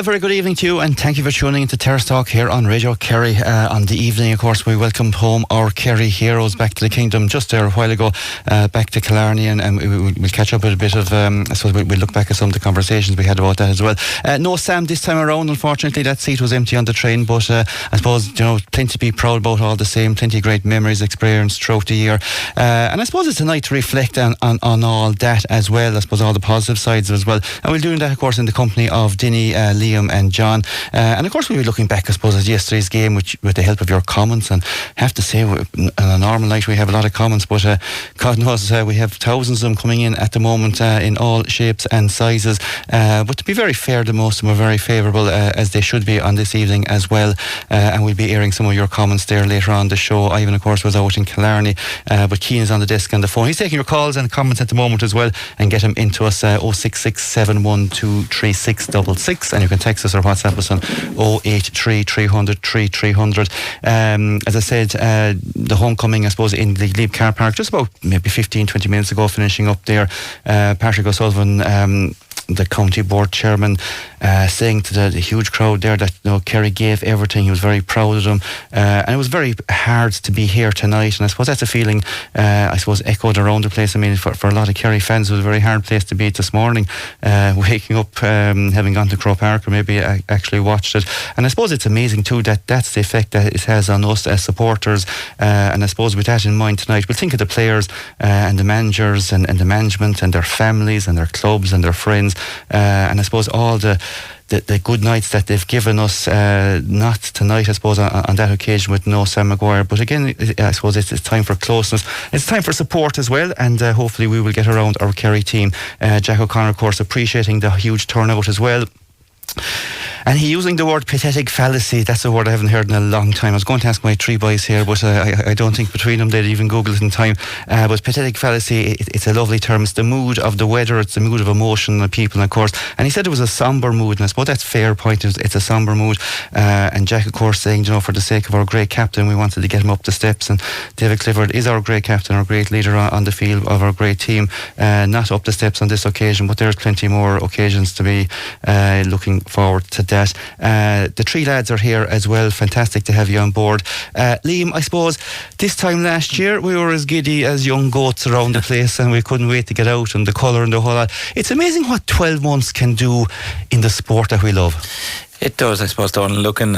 a very good evening to you, and thank you for tuning into Terrace Talk here on Radio Kerry. On the evening, of course, we welcomed home our Kerry heroes back to the kingdom just there a while ago, back to Kearny, and we'll catch up with a bit of, I suppose we'll look back at some of the conversations we had about that as well. No Sam this time around, unfortunately. That seat was empty on the train, but I suppose, plenty to be proud about all the same, plenty of great memories experienced throughout the year. And I suppose it's a night to reflect on all that as well, I suppose all the positive sides as well. And we'll do that, of course, in the company of Dinny, Liam and John. And of course we'll be looking back, I suppose, at yesterday's game with the help of your comments. And I have to say, on a normal night we have a lot of comments, but God knows we have thousands of them coming in at the moment in all shapes and sizes. But to be very fair, the most of them are very favourable, as they should be on this evening as well. And we'll be airing some of your comments there later on the show. Ivan, of course, was out in Killarney, but Keane is on the desk on the phone. He's taking your calls and comments at the moment as well, and get them into us 066 712 3666, and you can text us or WhatsApp us on 083 300 3300. As I said, the homecoming, I suppose, in the Glebe car park just about maybe 15-20 minutes ago, finishing up there. Patrick O'Sullivan, the county board chairman, saying to the huge crowd there that Kerry gave everything. He was very proud of them, and it was very hard to be here tonight. And I suppose that's a feeling echoed around the place. I mean, for a lot of Kerry fans, it was a very hard place to be this morning, waking up, having gone to Croke Park, or maybe actually watched it. And I suppose it's amazing too that that's the effect that it has on us as supporters. And I suppose with that in mind tonight, we'll think of the players and the managers and the management and their families and their clubs and their friends, and I suppose all the good nights that they've given us, not tonight, I suppose, on that occasion with no Sam Maguire. But again, I suppose it's time for closeness. It's time for support as well, and hopefully we will get around our Kerry team. Jack O'Connor, of course, appreciating the huge turnout as well. And he using the word pathetic fallacy. That's a word I haven't heard in a long time. I was going to ask my three boys here, but I don't think between them they'd even Google it in time. But pathetic fallacy, it's a lovely term. It's the mood of the weather, it's the mood of emotion of people, of course. And he said it was a sombre mood, and I suppose that's a fair point. It's a sombre mood. And Jack, of course, saying, for the sake of our great captain, we wanted to get him up the steps. And David Clifford is our great captain, our great leader on the field of our great team. Not up the steps on this occasion, but there's plenty more occasions to be looking forward to that. The three lads are here as well. Fantastic to have you on board. Liam, I suppose this time last year we were as giddy as young goats around the place, and we couldn't wait to get out, and the colour and the whole lot. It's amazing what 12 months can do in the sport that we love. It does, I suppose, Donal. Looking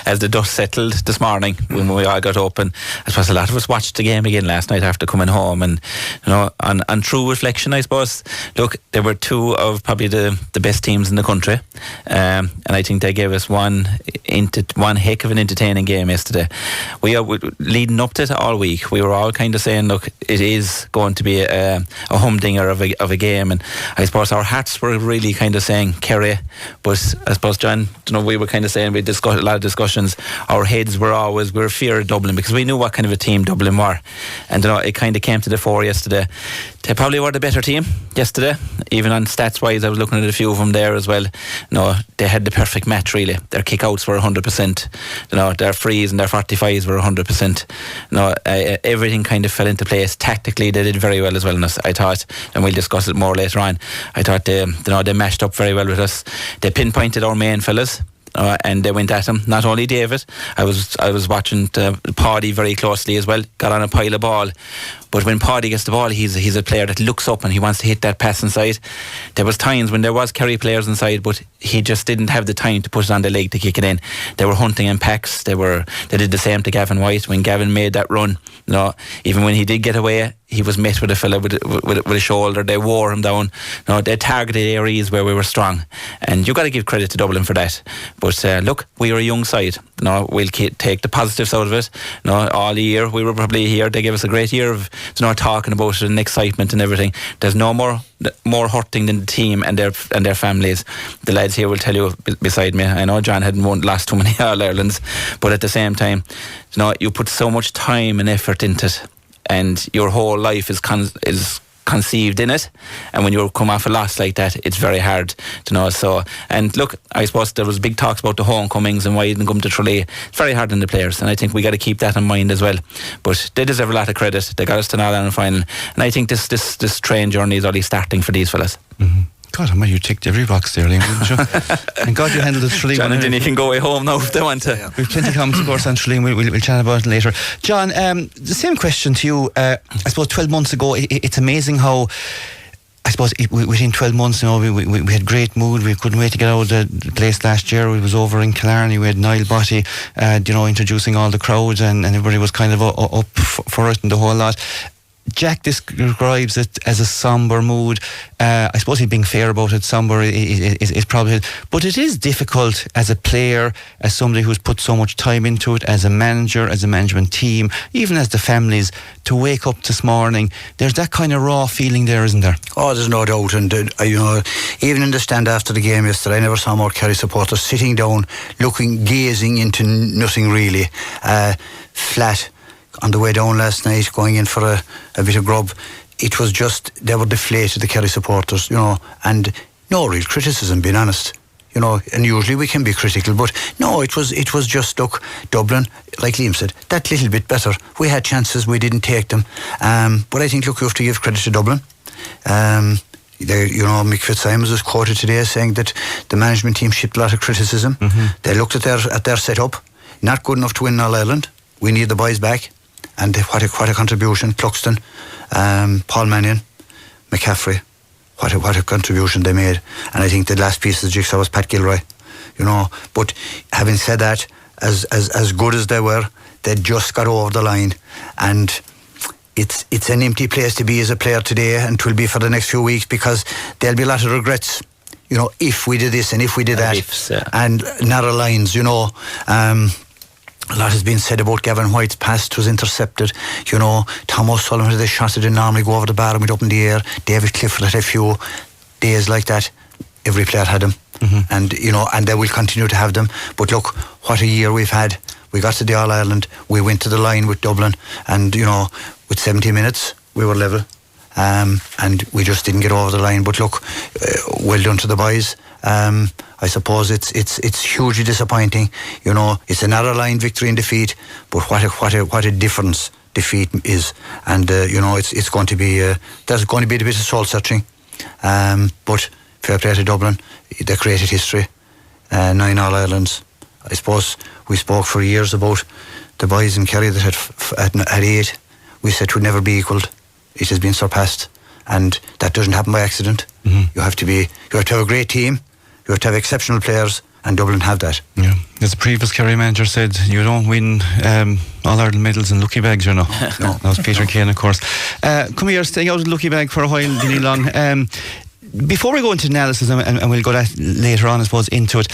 as the dust settled this morning when we all got up, and I suppose a lot of us watched the game again last night after coming home, and on true reflection, I suppose, look, there were two of probably the best teams in the country, and I think they gave us one heck of an entertaining game yesterday. We are leading up to it all week. We were all kind of saying, look, it is going to be a humdinger of a game, and I suppose our hearts were really kind of saying Kerry, but I suppose, John, we were kind of saying, we discussed a lot of discussions, our heads were always, we were fear of Dublin, because we knew what kind of a team Dublin were, and it kind of came to the fore yesterday. They probably were the better team yesterday, even on stats wise. I was looking at a few of them there as well. They had the perfect match really. Their kick-outs were 100%, their frees and their 45s were 100%. Everything kind of fell into place. Tactically they did very well as well, and I thought, and we'll discuss it more later on, I thought they matched up very well with us. They pinpointed our main fellas, and they went at him. Not only David, I was watching Paddy very closely as well. Got on a pile of ball, but when Paddy gets the ball, he's a player that looks up and he wants to hit that pass inside. There was times when there was Kerry players inside, but he just didn't have the time to put it on the leg to kick it in. They were hunting in packs. They did the same to Gavin White when Gavin made that run. Even when he did get away, he was met with a fella with a shoulder. They wore him down. They targeted areas where we were strong, and you've got to give credit to Dublin for that. But look, we are a young side. We'll take the positives out of it. All year we were probably here. They gave us a great year of talking about it and excitement and everything. There's no more hurting than the team and their families. The lads here will tell you beside me. I know John hadn't lost too many All-Irelands, but at the same time, you put so much time and effort into it, and your whole life is conceived in it, and when you come off a loss like that, it's very hard to know. So, and look, I suppose there was big talks about the homecomings and why you didn't come to Tralee. It's very hard on the players, and I think we got to keep that in mind as well. But they deserve a lot of credit. They got us to an All-Ireland final, and I think this train journey is already starting for these fellas. Mm-hmm. God, I might you ticked every box there, Liam, didn't you? And God, you handled it, Tralee. John and Dinny can go away home now if they want to. Yeah. We've plenty of comments, of course, on Tralee. We'll chat about it later. John, the same question to you. I suppose 12 months ago, it's amazing how, I suppose within 12 months, we had great mood. We couldn't wait to get out of the place last year. We was over in Kearny. We had Niall Botty, introducing all the crowds, and everybody was kind of up for it and the whole lot. Jack describes it as a sombre mood. I suppose he's being fair about it. Sombre is probably it. But it is difficult as a player, as somebody who's put so much time into it, as a manager, as a management team, even as the families, to wake up this morning. There's that kind of raw feeling there, isn't there? Oh, there's no doubt. And, even in the stand after the game yesterday, I never saw more Kerry supporters sitting down, gazing into nothing really. Flat. On the way down last night, going in for a bit of grub, it was just, they were deflated, the Kerry supporters, and no real criticism, being honest. And usually we can be critical, but no, it was just, look, Dublin, like Liam said, that little bit better. We had chances, we didn't take them. But I think, look, you have to give credit to Dublin. Mick Fitzsimons was quoted today saying that the management team shipped a lot of criticism. Mm-hmm. They looked at their setup, not good enough to win All Ireland. We need the boys back. And what a contribution. Cluxton, Paul Mannion, McCaffrey, what a contribution they made. And I think the last piece of the jigsaw was Pat Gilroy. But having said that, as good as they were, they just got over the line. And it's an empty place to be as a player today, and it will be for the next few weeks, because there'll be a lot of regrets. If we did this and if we did that, ifs, yeah. And narrow lines. A lot has been said about Gavin White's pass was intercepted. Tom O'Sullivan had a shot that didn't normally go over the bar and went up in the air. David Clifford had a few days like that. Every player had them. Mm-hmm. And they will continue to have them. But look, what a year we've had. We got to the All Ireland. We went to the line with Dublin. And, with 70 minutes, we were level. And we just didn't get over the line. But look, well done to the boys. I suppose it's hugely disappointing. It's another line victory and defeat, but what a difference defeat is. And it's going to be there's going to be a bit of soul searching. But fair play to Dublin, they created history. 9 All Irelands. I suppose we spoke for years about the boys in Kerry that had 8. We said would never be equalled. It has been surpassed, and that doesn't happen by accident. Mm-hmm. You have to have a great team. You have to have exceptional players, and Dublin have that. Yeah, as the previous Kerry manager said, you don't win All Ireland medals in lucky bags, No. That was Peter Kane, of course. Come here, staying out of the lucky bag for a while, Dinny Long. Before we go into analysis, and we'll go that later on, I suppose, into it.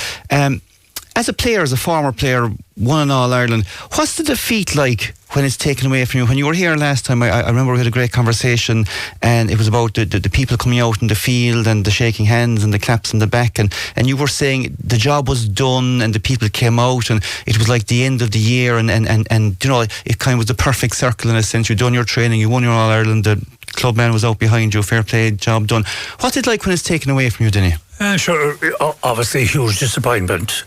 As a player, as a former player, won an All Ireland, what's the defeat like when it's taken away from you? When you were here last time, I remember we had a great conversation, and it was about the people coming out in the field and the shaking hands and the claps on the back, and you were saying the job was done and the people came out and it was like the end of the year, and it kind of was the perfect circle in a sense. You'd done your training, you won your All Ireland, the club man was out behind you, fair play, job done. What's it like when it's taken away from you, Dinny? Sure, obviously huge disappointment.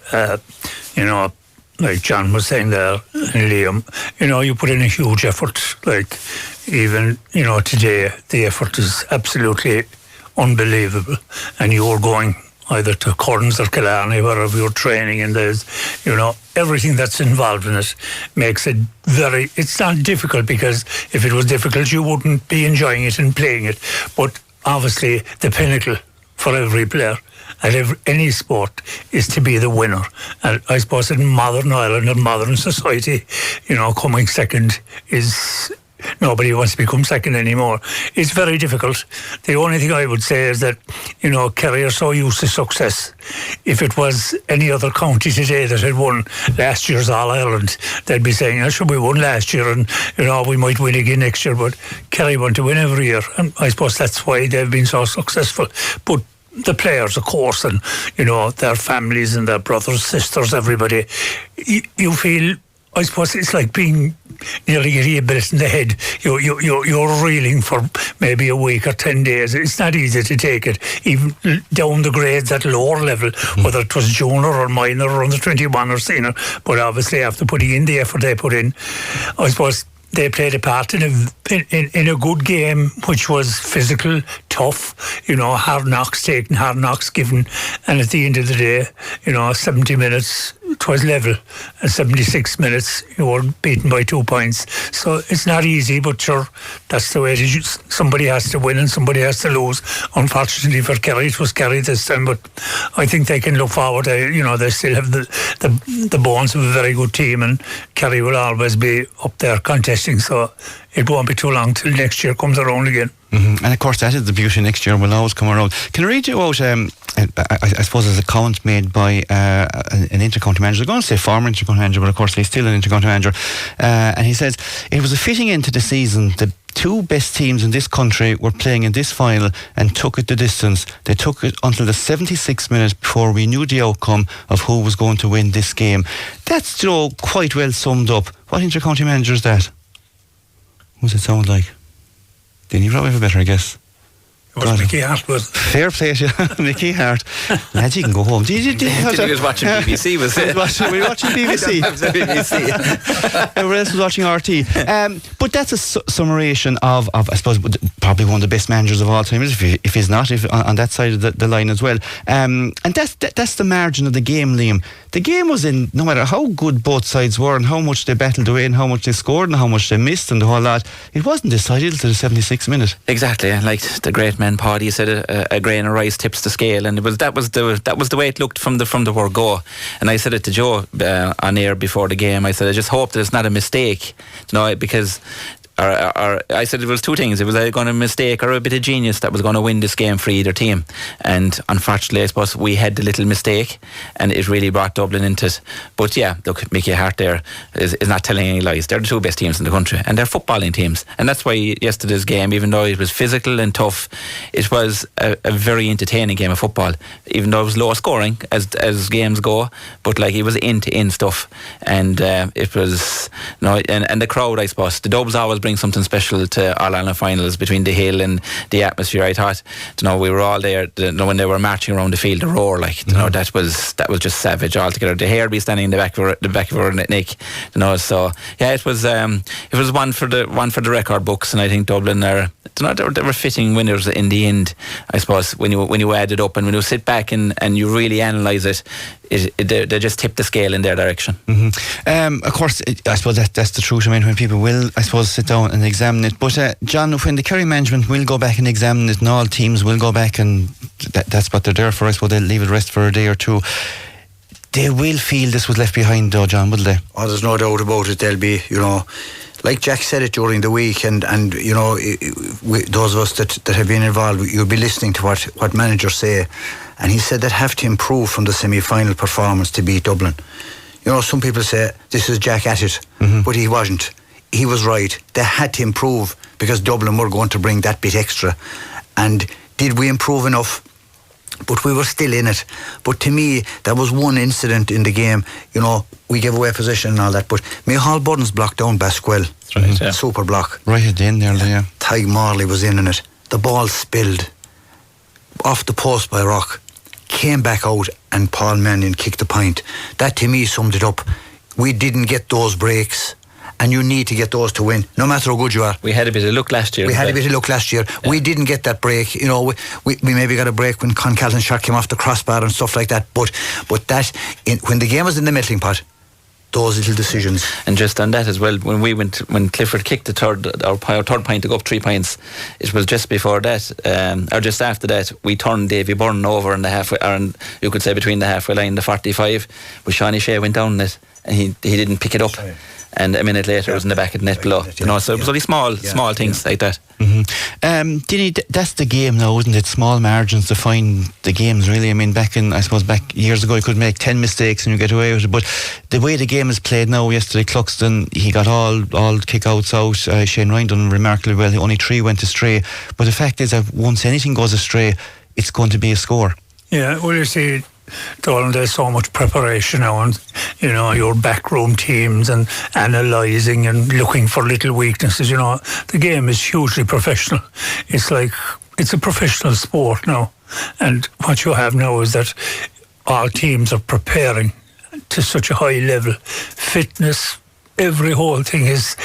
Like John was saying there, and Liam, you put in a huge effort. Like, even, today, the effort is absolutely unbelievable. And you're going either to Kearny or Killarney, wherever you're training, and there's, everything that's involved in it makes it it's not difficult, because if it was difficult, you wouldn't be enjoying it and playing it. But obviously, the pinnacle for every player at any sport is to be the winner. And I suppose in modern Ireland and modern society, coming second is... Nobody wants to become second anymore. It's very difficult. The only thing I would say is that, Kerry are so used to success. If it was any other county today that had won last year's All Ireland, they'd be saying, sure, we won last year and, we might win again next year. But Kerry want to win every year. And I suppose that's why they've been so successful. But the players, of course, and, their families and their brothers, sisters, everybody, you feel... I suppose it's like being nearly getting a bullet in the head. You're reeling for maybe a week or 10 days. It's not easy to take it, even down the grades at lower level, whether it was junior or minor or under 21 or senior. But obviously, after putting in the effort they put in, I suppose they played a part in a good game, which was physical, tough, hard knocks taken, hard knocks given, and at the end of the day, 70 minutes, it was level, and 76 minutes, you were beaten by 2 points. So it's not easy, but sure, that's the way it is. Somebody has to win and somebody has to lose. Unfortunately for Kerry, it was Kerry this time, but I think they can look forward. They still have the bones of a very good team, and Kerry will always be up there contesting, so it won't be too long till next year comes around again. Mm-hmm. And of course that is the beauty, next year will always come around. Can I read you out I suppose there's a comment made by an inter-county manager. I'm going to say former inter-county manager, but of course he's still an inter-county manager, and he says it was a fitting end to the season. The two best teams in this country were playing in this final and took it the distance. They took it until the 76 minutes before we knew the outcome of who was going to win this game. That's quite well summed up. What inter-county manager is that? What does it sound like? Then you probably have a better guess. It was Mickey Hart, was it? Fair play to you, Mickey Hart. Lads, you can go home. Did you was watching BBC, was it? Were you watching BBC? BBC. Everyone else was watching RT. But that's a summation of, I suppose, probably one of the best managers of all time, if he's not, on that side of the line as well. And that's the margin of the game, Liam. The game was in, no matter how good both sides were and how much they battled away and how much they scored and how much they missed and the whole lot, it wasn't decided till the 76th minute. Exactly, like the great man Paddy said, a grain of rice tips the scale, and that was the way it looked from the word go. And I said it to Joe on air before the game. I said I just hope that it's not a mistake, because. I said it was two things. It was either going to mistake or a bit of genius that was going to win this game for either team. And unfortunately, I suppose we had the little mistake, and it really brought Dublin into it. But yeah, look, Mickey Hart there is not telling any lies. They're the two best teams in the country, and they're footballing teams. And that's why yesterday's game, even though it was physical and tough, it was a very entertaining game of football. Even though it was low scoring as games go, but like it was end-to-end stuff, and it was and the crowd, I suppose, the Dubs always bring something special to All-Ireland finals between the hill and the atmosphere. I thought, we were all there when they were marching around the field, the roar, that was just savage altogether. The hair be standing in the back of her neck, So yeah, it was one for the record books, and I think Dublin they were fitting winners in the end. I suppose when you add it up and when you sit back and you really analyse it, they just tip the scale in their direction. Mm-hmm. Of course, I suppose that's the truth. I mean, when people will, I suppose, sit down and examine it. But John, when the Kerry management will go back and examine it, and all teams will go back, and that's what they're there for. I suppose they'll leave it rest for a day or two. They will feel this was left behind, though, John, will they? Oh, there's no doubt about it. They'll be, like Jack said it during the week, and those of us that have been involved, you'll be listening to what managers say, and he said they'd have to improve from the semi-final performance to beat Dublin. Some people say this is Jack at it, but he wasn't. He was right. They had to improve because Dublin were going to bring that bit extra. And did we improve enough? But we were still in it. But to me, that was one incident in the game. We gave away possession and all that, but Micheál Budden's blocked down Basquel. That's right, yeah. Super block. Right at the end there, yeah. Tig Morley was in it. The ball spilled off the post by Rock, came back out, and Paul Mannion kicked the point. That to me summed it up. We didn't get those breaks, and you need to get those to win, no matter how good you are. We had a bit of luck last year. Yeah. We didn't get that break. We maybe got a break when Con Calton's shot came off the crossbar and stuff like that. But that when the game was in the melting pot, those little decisions. And just on that as well, when Clifford kicked our third point to go up 3 points, it was just before that, or just after that, we turned Davy Byrne over in the halfway, or you could say between the halfway line and the 45, where Shawnee Shea went down it, and he didn't pick it up. Right. And a minute later it was in the back of the net below. So it was only small things like that. Mm-hmm. Dinny, that's the game now, isn't it? Small margins define the games, really. I mean, back years ago, you could make 10 mistakes and you get away with it. But the way the game is played now, yesterday, Cluxton, he got all kick-outs out. Shane Ryan done remarkably well. Only 3 went astray. But the fact is that once anything goes astray, it's going to be a score. Yeah, well, you see, Donal, there's so much preparation now, and your backroom teams and analysing and looking for little weaknesses. The game is hugely professional. It's a professional sport now, and what you have now is that all teams are preparing to such a high level. Fitness, every whole thing is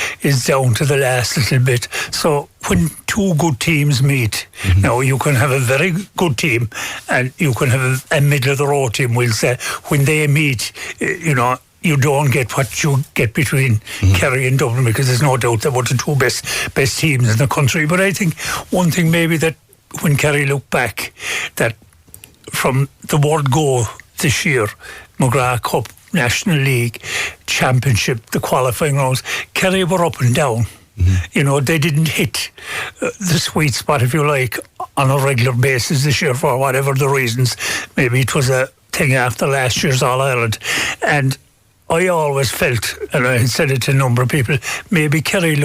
down to the last little bit. So when two good teams meet. Now, you can have a very good team and you can have a middle-of-the-road team, we'll say. When they meet, you know, you don't get what you get between Kerry and Dublin, because there's no doubt that were the two best teams in the country. But I think one thing maybe that when Kerry look back, that from the word go this year, McGrath Cup, National League, Championship, the qualifying rounds, Kerry were up and down. You know, they didn't hit the sweet spot, if you like, on a regular basis this year for whatever the reasons. Maybe it was a thing after last year's All-Ireland. And I always felt, and I had said it to a number of people, maybe Kerry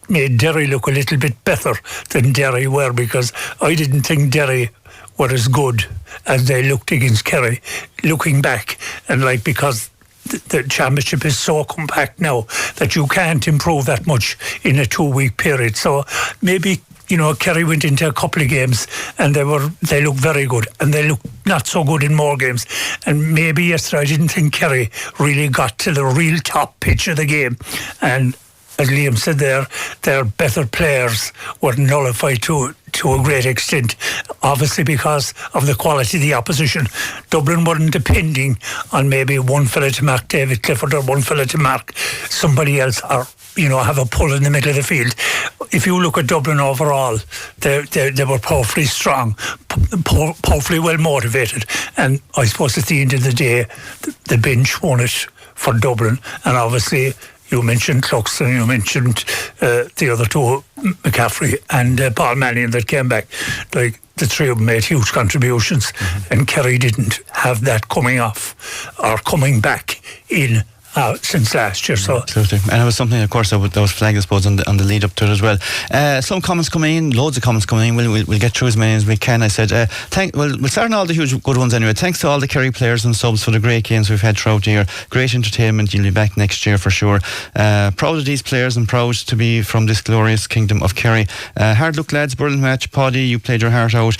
made Derry look a little bit better than Derry were, because I didn't think Derry were as good as they looked against Kerry, looking back. And like, because the championship is so compact now that you can't improve that much in a 2-week period. So maybe, you know, Kerry went into a couple of games and they looked very good, and they looked not so good in more games. And maybe yesterday I didn't think Kerry really got to the real top pitch of the game. And as Liam said there, their better players were nullified to a great extent, obviously because of the quality of the opposition. Dublin weren't depending on maybe one fella to mark David Clifford or one fella to mark somebody else, or, you know, have a pull in the middle of the field. If you look at Dublin overall, they were powerfully strong, powerfully well motivated, and I suppose at the end of the day, the bench won it for Dublin. And obviously, you mentioned Cluxton, you mentioned the other two, McCaffrey and Paul Mannion, that came back. Like, the three of them made huge contributions, and Kerry didn't have that coming off or coming back in since last year. So absolutely. And it was something, of course, that was flagged, I suppose, on the lead up to it as well. Some comments coming in, loads of comments coming in. We'll get through as many as we can. I said, we'll start on all the huge good ones anyway. Thanks to all the Kerry players and subs for the great games we've had throughout the year. Great entertainment. You'll be back next year for sure. Proud of these players and proud to be from this glorious kingdom of Kerry. Hard luck, lads. Brilliant match. Paddy, you played your heart out.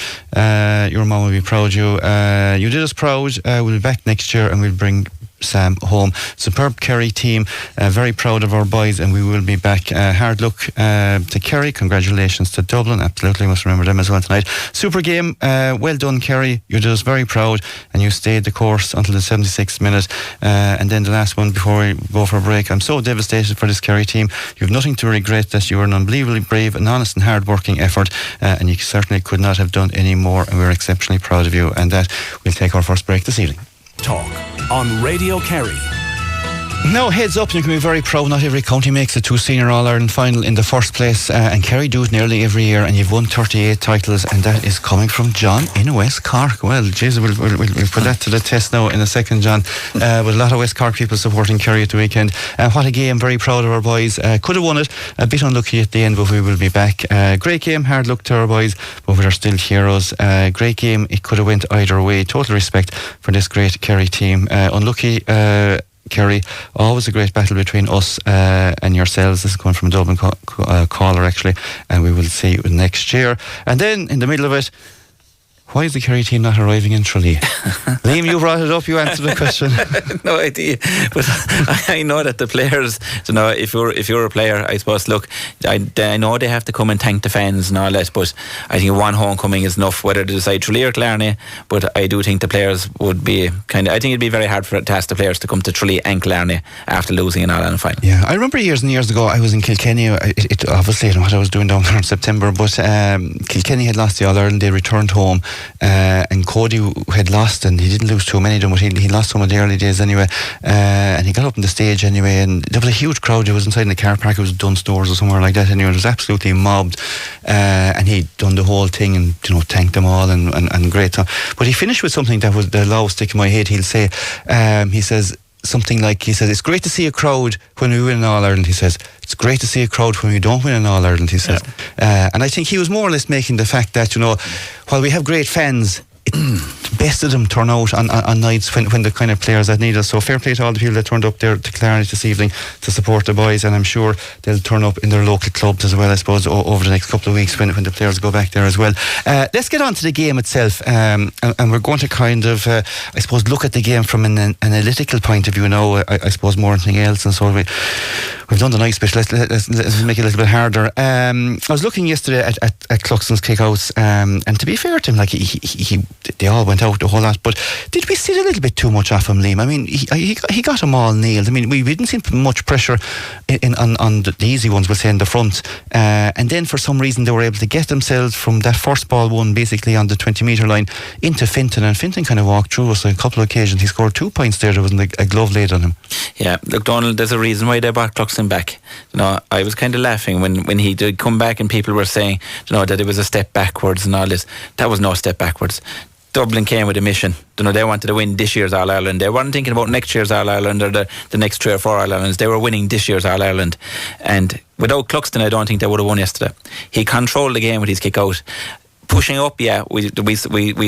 Your mum will be proud of you. You did us proud. We'll be back next year and we'll bring Sam home. Superb Kerry team, very proud of our boys, and we will be back. Hard luck to Kerry, congratulations to Dublin, absolutely must remember them as well tonight. Super game, well done Kerry, you did us very proud and you stayed the course until the 76th minute. And then the last one before we go for a break, I'm so devastated for this Kerry team. You have nothing to regret, that you were an unbelievably brave and honest and hard working effort, and you certainly could not have done any more, and we're exceptionally proud of you. And that we'll take our first break this evening. Talk on Radio Kerry. Now, heads up, you can be very proud. Not every county makes it to a senior All-Ireland final in the first place, and Kerry do it nearly every year, and you've won 38 titles, and that is coming from John in West Cork. Well, Jesus, we'll put that to the test now in a second, John. With a lot of West Cork people supporting Kerry at the weekend. What a game, very proud of our boys. Could have won it, a bit unlucky at the end, but we will be back. Great game, hard luck to our boys, but we are still heroes. Great game, it could have went either way. Total respect for this great Kerry team. Unlucky, Kerry, always a great battle between us and yourselves. This is coming from a Dublin caller actually, and we will see you next year. And then in the middle of it, why is the Kerry team not arriving in Tralee? Liam, you brought it up, you answered the question. No idea, but I know that the players, you know, if you're a player, I suppose, look, I know they have to come and thank the fans and all that, but I think one homecoming is enough, whether they decide Tralee or Kearny. But I do think the players would be I think it'd be very hard to ask the players to come to Tralee and Kearny after losing an All-Ireland final. Yeah, I remember years and years ago I was in Kilkenny. Obviously I don't know what I was doing down there in September, but Kilkenny had lost the All-Ireland. They returned home, and Cody had lost, and he didn't lose too many of them, but he lost some of the early days anyway, and he got up on the stage anyway, and there was a huge crowd. It was inside in the car park. It was Dunstores or somewhere like that anyway. It was absolutely mobbed, and he'd done the whole thing and, you know, thanked them all and great. But he finished with something that was the law stick in my head. He'll say, he says something like, it's great to see a crowd when we win an All-Ireland. He says it's great to see a crowd when we don't win an All-Ireland, he says. And I think he was more or less making the fact that, you know, while we have great fans best of them turn out on nights when the kind of players that need us. So fair play to all the people that turned up there to Clarence this evening to support the boys, and I'm sure they'll turn up in their local clubs as well, I suppose, over the next couple of weeks when the players go back there as well. Let's get on to the game itself, and we're going to kind of I suppose look at the game from an analytical point of view now, I suppose, more than anything else. And so we've done the nice bit. Let's make it a little bit harder. I was looking yesterday at Cluxton's kickouts, and to be fair to him, like they all went out the whole lot, but did we see a little bit too much off him, Liam? I mean, he got them all nailed. I mean, we didn't see much pressure on the easy ones, we'll say, in the front, and then for some reason they were able to get themselves from that first ball one basically on the 20-metre line into Fintan, and Fintan kind of walked through us on a couple of occasions. He scored 2 points there. There wasn't a glove laid on him. Yeah, look, Donal, there's a reason why they brought Cluxton back. You know, I was kind of laughing when he did come back and people were saying, you know, that it was a step backwards and all this. That was no step backwards. Dublin came with a mission. You know, they wanted to win this year's All-Ireland. They weren't thinking about next year's All-Ireland or the next 3 or 4 All-Irelands. They were winning this year's All-Ireland. And without Cluxton, I don't think they would have won yesterday. He controlled the game with his kick out. Pushing up, yeah, we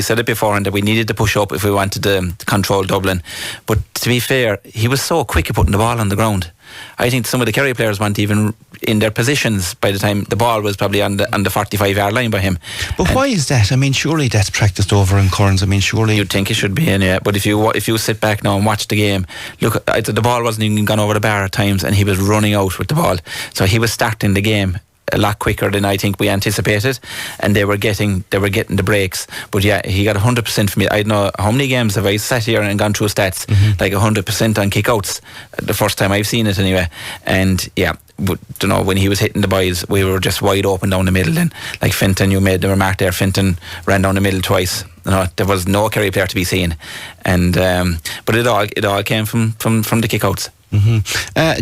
said it before, and that we needed to push up if we wanted to control Dublin. But to be fair, he was so quick at putting the ball on the ground. I think some of the Kerry players weren't even in their positions by the time the ball was probably on the 45-yard line by him. But why is that? I mean, surely that's practiced over in Kearns. I mean, surely you'd think it should be in, yeah. But if you sit back now and watch the game, look, the ball wasn't even gone over the bar at times, and he was running out with the ball. So he was starting the game a lot quicker than I think we anticipated, and they were getting the breaks. But yeah, he got 100% from me. I don't know how many games have I sat here and gone through stats, like 100% on kickouts, the first time I've seen it anyway. And yeah, but you know, when he was hitting the boys, we were just wide open down the middle. Then, like Fintan, you made the remark there, Fintan ran down the middle twice. You know, there was no Kerry player to be seen, and but it all came from the kickouts.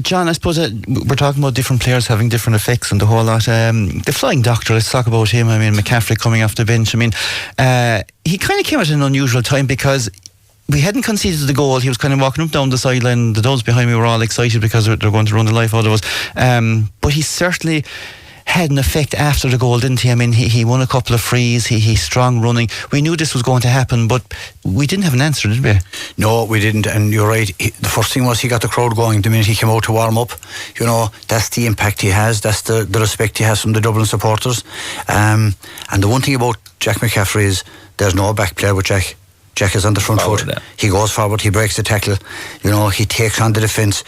John, I suppose we're talking about different players having different effects and the whole lot. The flying doctor, let's talk about him. I mean, McCaffrey coming off the bench. I mean, he kind of came at an unusual time because we hadn't conceded the goal. He was kind of walking up down the sideline. The Dubs behind me were all excited because they're going to run the life out of us. But he certainly had an effect after the goal, didn't he? I mean, he won a couple of frees. He's strong running. We knew this was going to happen, but we didn't have an answer, did we? No, we didn't. And you're right. The first thing was he got the crowd going the minute he came out to warm up. You know, that's the impact he has. That's the respect he has from the Dublin supporters. And the one thing about Jack McCaffrey is there's no back player with Jack. Jack is on the front foot. Yeah. He goes forward. He breaks the tackle. You know, he takes on the defence,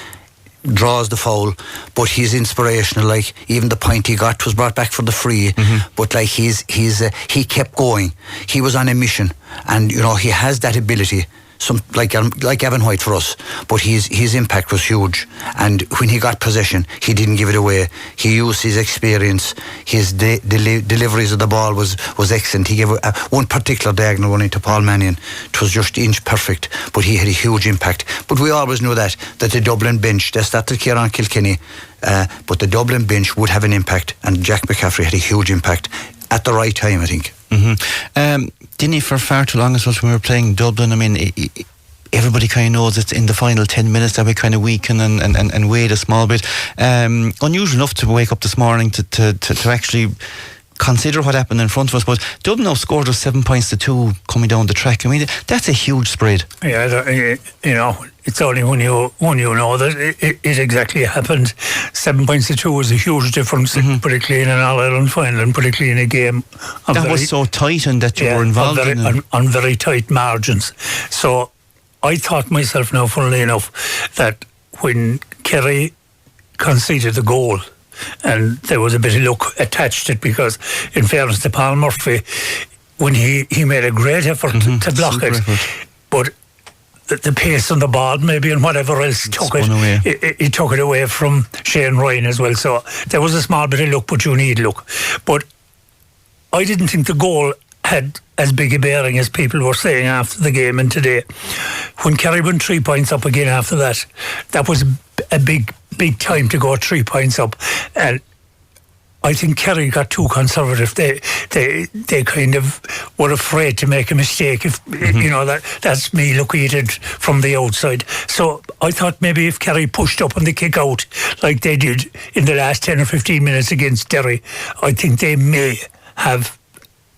draws the foul, but he's inspirational. Like, even the point he got was brought back for the free, but like he kept going. He was on a mission, and you know, he has that ability, like Evan White for us, but his impact was huge. And when he got possession, he didn't give it away. He used his experience. His deliveries of the ball was excellent. He gave one particular diagonal one into Paul Mannion. It was just inch perfect, but he had a huge impact. But we always knew that the Dublin bench, they started Kieran Kilkenny, but the Dublin bench would have an impact, and Jack McCaffrey had a huge impact at the right time, I think. Didn't he, for far too long, I suppose, when we were playing Dublin? I mean, everybody kind of knows it's in the final 10 minutes that we kind of weaken and wait a small bit. Unusual enough to wake up this morning to actually consider what happened in front of us, but Dublin now scored us 7 points to 2 coming down the track. I mean, that's a huge spread. Yeah, you know, it's only when you know that it exactly happened. 7 points to 2 was a huge difference, particularly in an All-Ireland final and particularly in a game that was so tight and that you were involved on very tight margins. So I thought myself now, funnily enough, that when Kerry conceded the goal, and there was a bit of luck attached to it, because in fairness to Paul Murphy, when he made a great effort to block it, but the pace on the ball maybe and whatever else took it away from Shane Ryan as well. So there was a small bit of luck, but you need luck. But I didn't think the goal had as big a bearing as people were saying after the game and today. When Kerry went 3 points up again after that, that was a big time to go 3 points up, and I think Kerry got too conservative. They kind of were afraid to make a mistake. If you know, that's me looking at it from the outside. So I thought maybe if Kerry pushed up on the kick out like they did in the last 10 or 15 minutes against Derry, I think they may have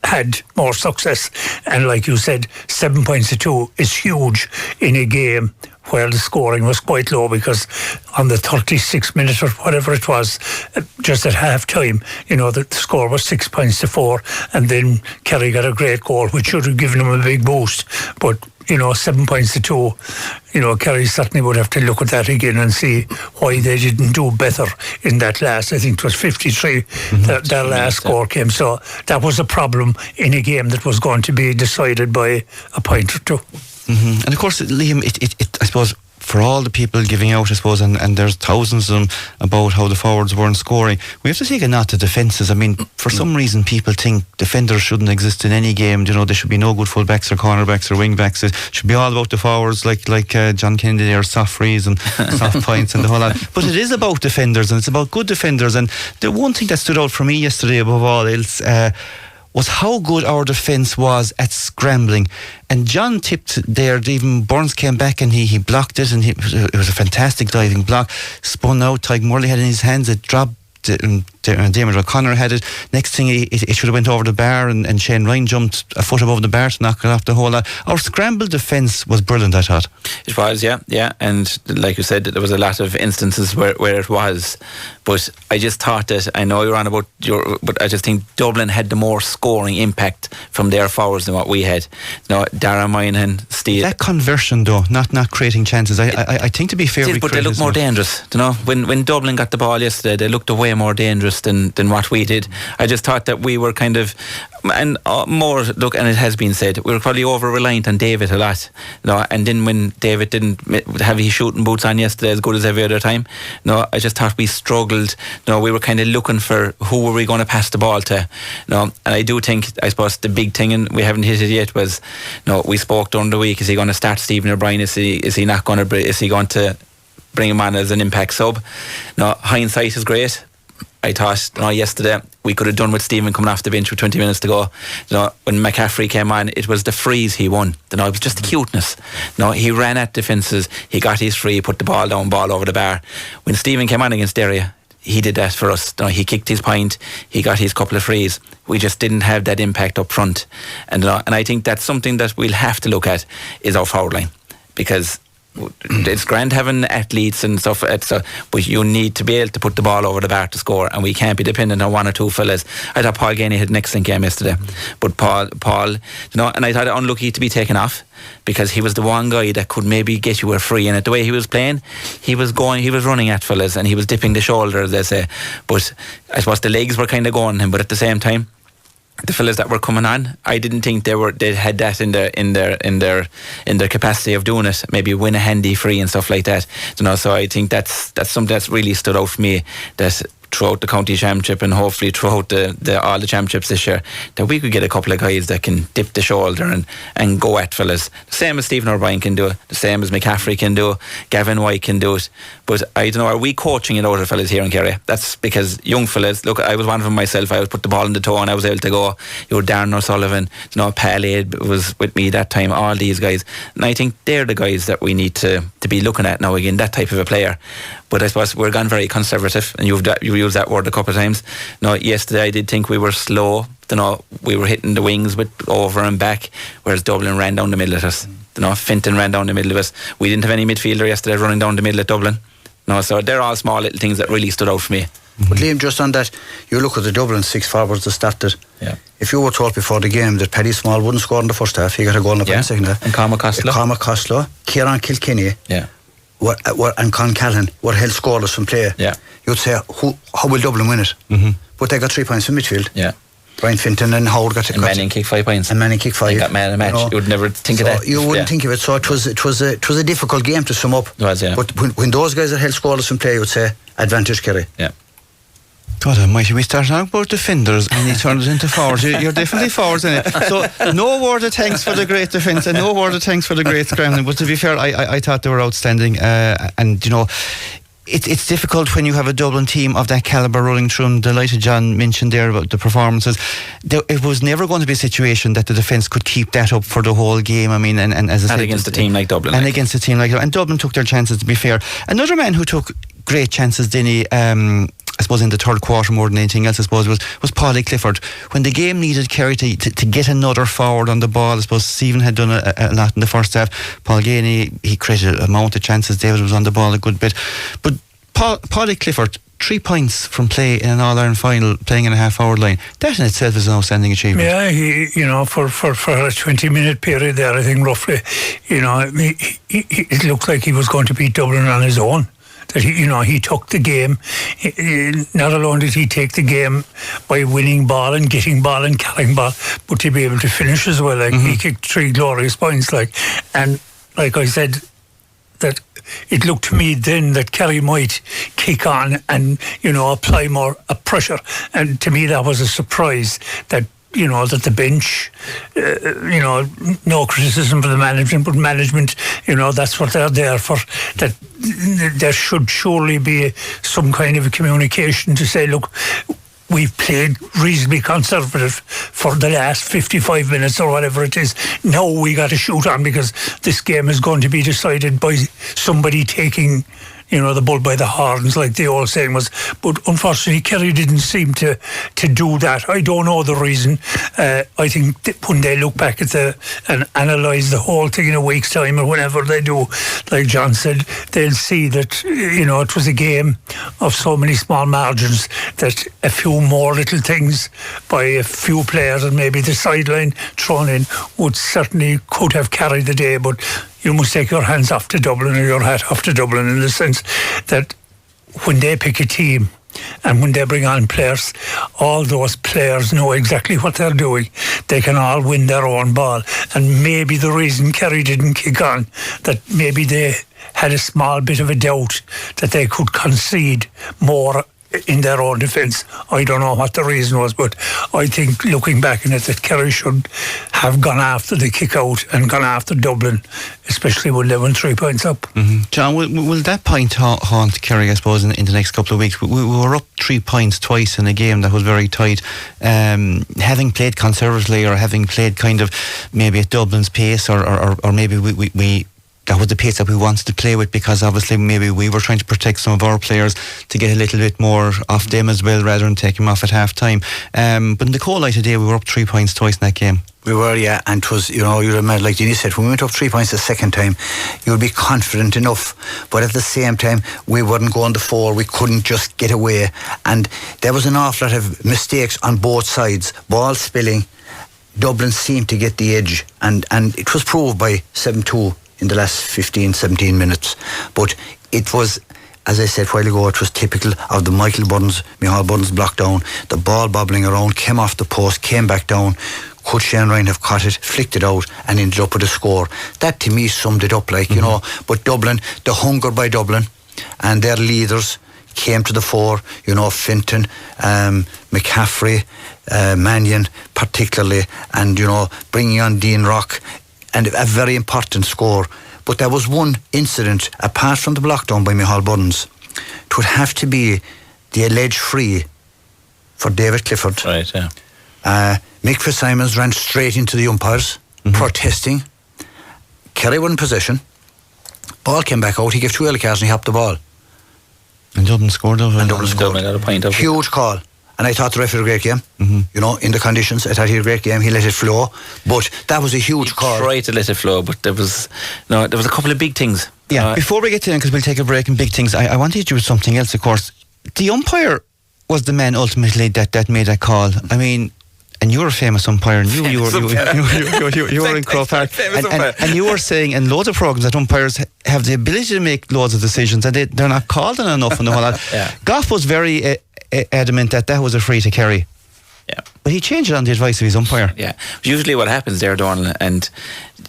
had more success. And like you said, 7 points to 2 is huge in a game where the scoring was quite low, because on the 36 minutes or whatever it was, just at half time, the score was 6 points to 4, and then Kerry got a great goal, which should have given them a big boost. But 7 points to 2, Kerry certainly would have to look at that again and see why they didn't do better in that last, I think it was 53, their last score came. So that was a problem in a game that was going to be decided by a point or two. And of course, Liam, it I suppose, for all the people giving out, I suppose, and there's thousands of them about how the forwards weren't scoring, we have to take a nod to defences. I mean, for some reason people think defenders shouldn't exist in any game. There should be no good full-backs or cornerbacks or wing-backs. It should be all about the forwards, like John Kennedy or soft frees and soft points and the whole lot. But it is about defenders, and it's about good defenders. And the one thing that stood out for me yesterday above all else was how good our defence was at scrambling. And John tipped there, even Burns came back and he blocked it, and it was a fantastic diving block. Spun out, Tyke Murley had it in his hands, it dropped, Diarmaid O'Connor had it. Next thing, it should have went over the bar, and Shane Ryan jumped a foot above the bar to knock it off the whole lot. Our scramble defence was brilliant, I thought. It was, yeah. And like you said, there was a lot of instances where it was. But I just thought that, I know you're on about but I just think Dublin had the more scoring impact from their forwards than what we had. Dara Moynihan, Steve. That conversion though, not creating chances, I think, to be fair, but they looked more dangerous. When Dublin got the ball yesterday, they looked way more dangerous than what we did. I just thought that we were kind of, and more, look, and it has been said, we were probably over-reliant on David a lot. And then when David didn't have his shooting boots on yesterday as good as every other time, I just thought we struggled. We were kind of looking for who were we going to pass the ball to. And I do think, I suppose, the big thing, and we haven't hit it yet, was we spoke during the week, is he going to start Stephen O'Brien? Is he not going to? Is he going to bring him on as an impact sub? Hindsight is great. I thought yesterday we could have done with Stephen coming off the bench with 20 minutes to go. When McCaffrey came on, it was the frees he won. It was just the cuteness. He ran at defences, he got his free, put the ball down, ball over the bar. When Stephen came on against Derry, he did that for us. He kicked his point, he got his couple of frees. We just didn't have that impact up front. And I think that's something that we'll have to look at, is our forward line. Because it's grand having athletes and stuff, but you need to be able to put the ball over the bar to score, and we can't be dependent on one or two fellas. I thought Paul Gainey had an excellent game yesterday, but Paul, and I thought it unlucky to be taken off, because he was the one guy that could maybe get you a free. And the way he was playing, he was running at fellas and he was dipping the shoulder, as they say. But I suppose the legs were kind of going him, but at the same time, the fellas that were coming on, I didn't think they had that in their capacity of doing it. Maybe win a handy free and stuff like that. So I think that's something that's really stood out for me, that throughout the county championship and hopefully throughout all the championships this year, that we could get a couple of guys that can dip the shoulder and go at fellas. The same as Stephen O'Brien can do it, the same as McCaffrey can do it, Gavin White can do it. But I don't know, are we coaching it out of fellas here in Kerry? That's because young fellas, look, I was one of them myself. I would put the ball in the toe and I was able to go. You were Darren O'Sullivan, Palade was with me that time, all these guys. And I think they're the guys that we need to be looking at now again, that type of a player. But I suppose we're gone very conservative, and you used that word a couple of times. Yesterday I did think we were slow. We were hitting the wings with over and back, whereas Dublin ran down the middle of us. Finton ran down the middle of us. We didn't have any midfielder yesterday running down the middle at Dublin. So they're all small little things that really stood out for me. But Liam, just on that, you look at the Dublin 6 forwards that started. Yeah. If you were told before the game that Paddy Small wouldn't score in the first half, he got a goal in the second half. And Cormac Costello, Kieran Kilkenny, and Con Callan were held scoreless from play. Yeah. You'd say, how will Dublin win it? Mm-hmm. But they got 3 points from midfield. Yeah. Brian Finton and Howard got. And Manning kicked 5 points. And Manning kicked 5. And got man of the match. You would never think of that. You wouldn't think of it. So it was a difficult game to sum up. It was, yeah. But when those guys are held scoreless from play, you would say advantage Kerry. Yeah. God almighty, we start talking about defenders and you turn it into forwards. You're definitely forwards in it. So no word of thanks for the great defence and no word of thanks for the great scrambling. But to be fair, I thought they were outstanding. And it's difficult when you have a Dublin team of that calibre rolling through. And delighted John mentioned there about the performances. It was never going to be a situation that the defence could keep that up for the whole game. I mean, and as I said, against a team like Dublin. And against a team like Dublin. And Dublin took their chances, to be fair. Another man who took great chances, Dinny, suppose in the third quarter more than anything else, I suppose, was Paulie Clifford. When the game needed Kerry to get another forward on the ball, I suppose Stephen had done a lot in the first half. Paul Gainey, he created a amount of chances. David was on the ball a good bit. But Paulie Clifford, 3 points from play in an All-Ireland final, playing in a half-hour line. That in itself is an outstanding achievement. Yeah, he, for a 20-minute period there, I think roughly, it looked like he was going to beat Dublin on his own. That he took the game. Not alone did he take the game by winning ball and getting ball and carrying ball, but to be able to finish as well. Like he kicked 3 glorious points. And like I said, that it looked to me then that Kerry might kick on and apply more pressure. And to me that was a surprise that. That the bench, no criticism for the management, but management, that's what they're there for. That there should surely be some kind of a communication to say, look, we've played reasonably conservative for the last 55 minutes or whatever it is. Now we got to shoot on because this game is going to be decided by somebody taking the bull by the horns, like the old saying was. But unfortunately, Kerry didn't seem to do that. I don't know the reason. I think when they look back at and analyse the whole thing in a week's time or whenever they do, like John said, they'll see that, it was a game of so many small margins that a few more little things by a few players and maybe the sideline thrown in would certainly could have carried the day. But you must take your hands off to Dublin or your hat off to Dublin in the sense that when they pick a team and when they bring on players, all those players know exactly what they're doing. They can all win their own ball. And maybe the reason Kerry didn't kick on, that maybe they had a small bit of a doubt that they could concede more in their own defence. I don't know what the reason was, but I think looking back on it that Kerry should have gone after the kick out and gone after Dublin, especially when they went 3 points up. John, will that point haunt Kerry, I suppose, in the next couple of weeks? We were up 3 points twice in a game that was very tight. Having played conservatively or having played kind of maybe at Dublin's pace or maybe we that was the pace that we wanted to play with, because obviously maybe we were trying to protect some of our players to get a little bit more off them as well rather than take them off at half time. But in the cold light today we were up 3 points twice in that game. We were, yeah, and it was, you remember, like Dinny said, when we went up 3 points the second time, you would be confident enough, but at the same time, we wouldn't go on the 4, we couldn't just get away, and there was an awful lot of mistakes on both sides, ball spilling. Dublin seemed to get the edge, and it was proved by 7-2 in the last 15-17 minutes, but it was, as I said a while ago, it was typical of the Michael Buttons block down, the ball bobbling around, came off the post, came back down. Could Shane Ryan have caught it, flicked it out and ended up with a score? That to me summed it up, but Dublin, the hunger by Dublin and their leaders came to the fore, Finton, McCaffrey, Mannion particularly, and bringing on Dean Rock, and a very important score. But there was one incident apart from the block down by Micheál Buttons. It would have to be the alleged free for David Clifford. Right, yeah. Mick Fitzsimons ran straight into the umpires, protesting. Kerry were in possession. Ball came back out. He gave 2 yellow cards and he hopped the ball. And Dublin scored. Dublin got a point of it. Huge call. And I thought the referee had a great game. In the conditions, I thought he had a great game. He let it flow. But that was a huge call. He tried to let it flow, but there was a couple of big things. Yeah, before we get to them, because we'll take a break in big things, I wanted to do something else, of course. The umpire was the man ultimately that made that call. I mean, and you were a famous umpire, and you were in Croke Park, and you were saying in loads of programmes that umpires have the ability to make loads of decisions, and they're not called on enough and all that. Yeah. Goff was very adamant that was a free to Kerry. Yeah, but he changed it on the advice of his umpire. Yeah, usually what happens there, Donal, and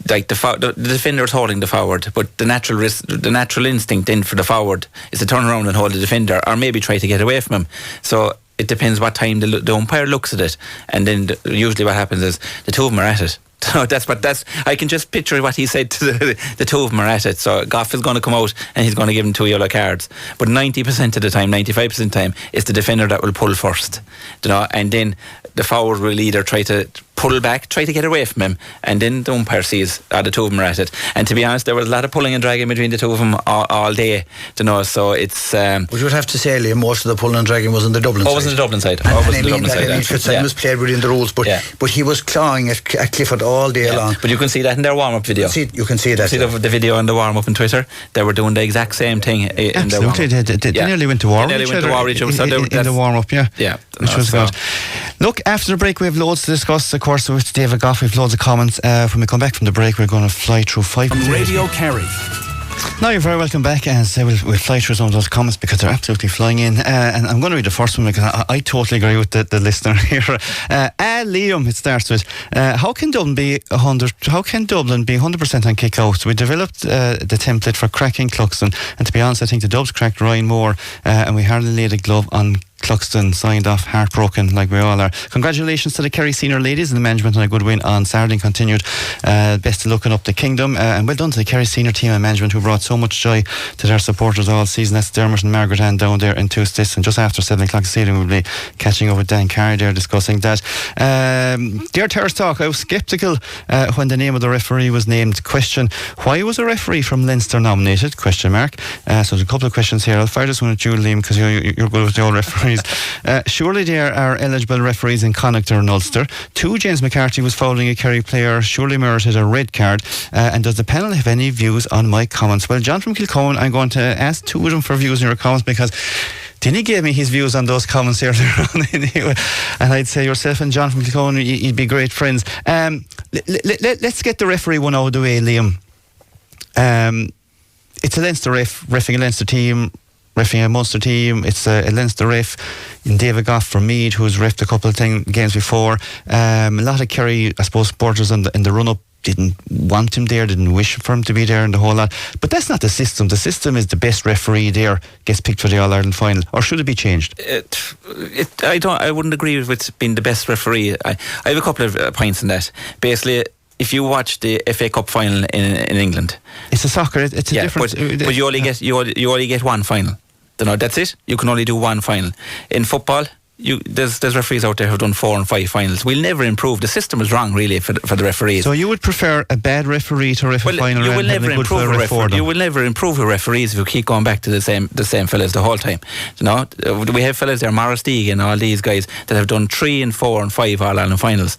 like the defender is holding the forward, but the natural instinct then for the forward is to turn around and hold the defender, or maybe try to get away from him. So it depends what time the umpire looks at it, and then usually what happens is the two of them are at it. No, that's. I can just picture what he said to the two of them are at it. So Goff is going to come out and he's going to give him 2 yellow cards. But 90% of the time, 95% of the time, it's the defender that will pull first. And then the forward will either try to pull back, try to get away from him, and then the umpire sees the two of them are at it. And to be honest, there was a lot of pulling and dragging between the two of them all day. So it's. But you would have to say, Liam, most of the pulling and dragging was on the Dublin side. Oh, was on the Dublin side. Fitzsimons played within the rules, but he was clawing at Clifford all day long. But you can see that in their warm-up video. You can see that. See the video on the warm-up on Twitter. They were doing the exact same thing in their warm-up. They nearly went to war with each other in the warm-up, which was good. Look, after the break we have loads to discuss, of course, with David Goff. We have loads of comments. When we come back from the break, we're going to fly through 5 minutes. Radio Kerry. Now you're very welcome back, and we'll fly through some of those comments because they're absolutely flying in. And I'm going to read the first one because I totally agree with the listener here. Liam, it starts with, how can Dublin be 100% on kick-outs? We developed the template for cracking Cluxton, and to be honest, I think the Dubs cracked Ryan more, and we hardly laid a glove on Cluxton, signed off, heartbroken like we all are. Congratulations to the Kerry senior ladies and the management on a good win on Saturday and continued. Best of luck up the kingdom, and well done to the Kerry senior team and management who brought so much joy to their supporters all season. That's Dermot and Margaret Ann down there in Two-Stis, and just after 7 o'clock this evening we'll be catching up with Dan Carey there discussing that. Dear Terrace Talk, I was sceptical when the name of the referee was named. Question, why was a referee from Leinster nominated? Question mark. So there's a couple of questions here. I'll fire this one at you, Liam, because you're good with the old referees. Surely there are eligible referees in Connacht or Ulster. 2, James McCarthy was fouling a Kerry player, surely merited a red card. And does the panel have any views on my comments? Well, John from Kilcohen, I'm going to ask 2 of them for views on your comments because Dinny gave me his views on those comments earlier on anyway. And I'd say yourself and John from Kilcohen, you'd be great friends. Let's get the referee one out of the way, Liam. It's a Leinster reffing a Leinster team, reffing a Munster team. It's a Leinster ref in David Goff from Meath, who's reffed a couple of games before. A lot of Kerry, I suppose, supporters in the run-up didn't want him there, didn't wish for him to be there and the whole lot. But that's not the system. The system is the best referee there gets picked for the All-Ireland final. Or should it be changed? I wouldn't agree with being the best referee. I have a couple of points in that. Basically, if you watch the FA Cup final in England, it's a soccer. It's a different. But you only get one final. That's it. You can only do one final. In football, there's referees out there who've done 4 and 5 finals. We'll never improve. The system is wrong, really, for the referees. So you would prefer a bad referee to ref a final? You will never improve a referee. You will never improve a referees if you keep going back to the same fellas the whole time. We have fellas there, Morris Deeg and all these guys that have done 3 and 4 and 5 All-Ireland finals.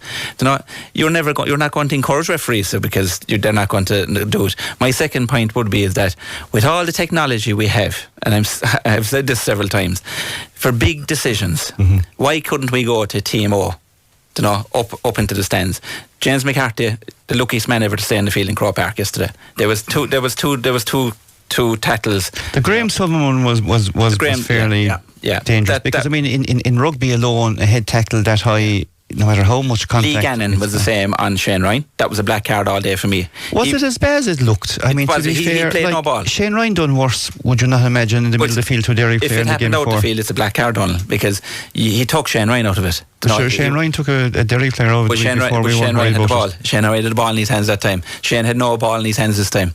You're not going to encourage referees because they're not going to do it. My second point would be is that with all the technology we have, and I've said this several times, for big decisions, why couldn't we go to TMO, up into the stands? James McCarthy, the luckiest man ever to stay on the field in Croke Park yesterday. There was two tackles. The Graham Sullivan one was fairly dangerous because in rugby alone, a head tackle that high, no matter how much contact. Lee Gannon was the same on Shane Ryan. That was a black card all day for me. Was it as bad as it looked? I mean, to be fair, he played no ball. Shane Ryan done worse, would you not imagine, in the middle of the field to a Derry player in the game before? If it happened out the field, it's a black card, Donal, because he took Shane Ryan out of it. Shane Ryan took a Derry player out of it Shane Ryan had the ball. Shane Ryan had the ball in his hands that time. Shane had no ball in his hands this time.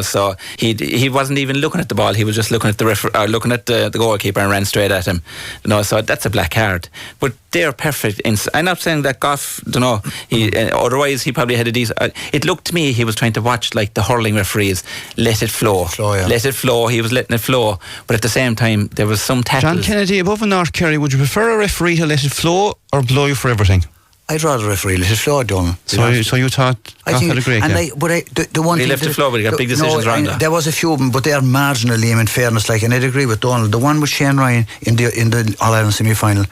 So he wasn't even looking at the ball. He was just looking at the goalkeeper and ran straight at him. So that's a black card. But they're perfect. I'm not saying that Goff, otherwise he probably had a decent. It looked to me he was trying to watch like the hurling referees, let it flow. Let it flow. He was letting it flow, but at the same time there was some tackles. John Kennedy, above and North Kerry, would you prefer a referee to let it flow or blow you for everything? I'd rather referee let it flow, Donal. So you thought Goff had a great game? The one he left it flow, but he got big decisions wrong. There was a few of them, but they are marginal, in fairness. And I'd agree with Donal. The one with Shane Ryan in the All-Ireland semi-final,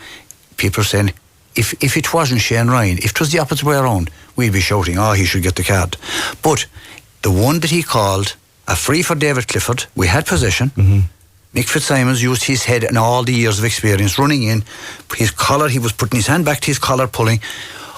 people are saying, if it wasn't Shane Ryan, if it was the opposite way around, we'd be shouting, he should get the card. But the one that he called a free for David Clifford, we had possession. Mick Fitzsimons used his head and all the years of experience running in. His collar, he was putting his hand back to his collar, pulling.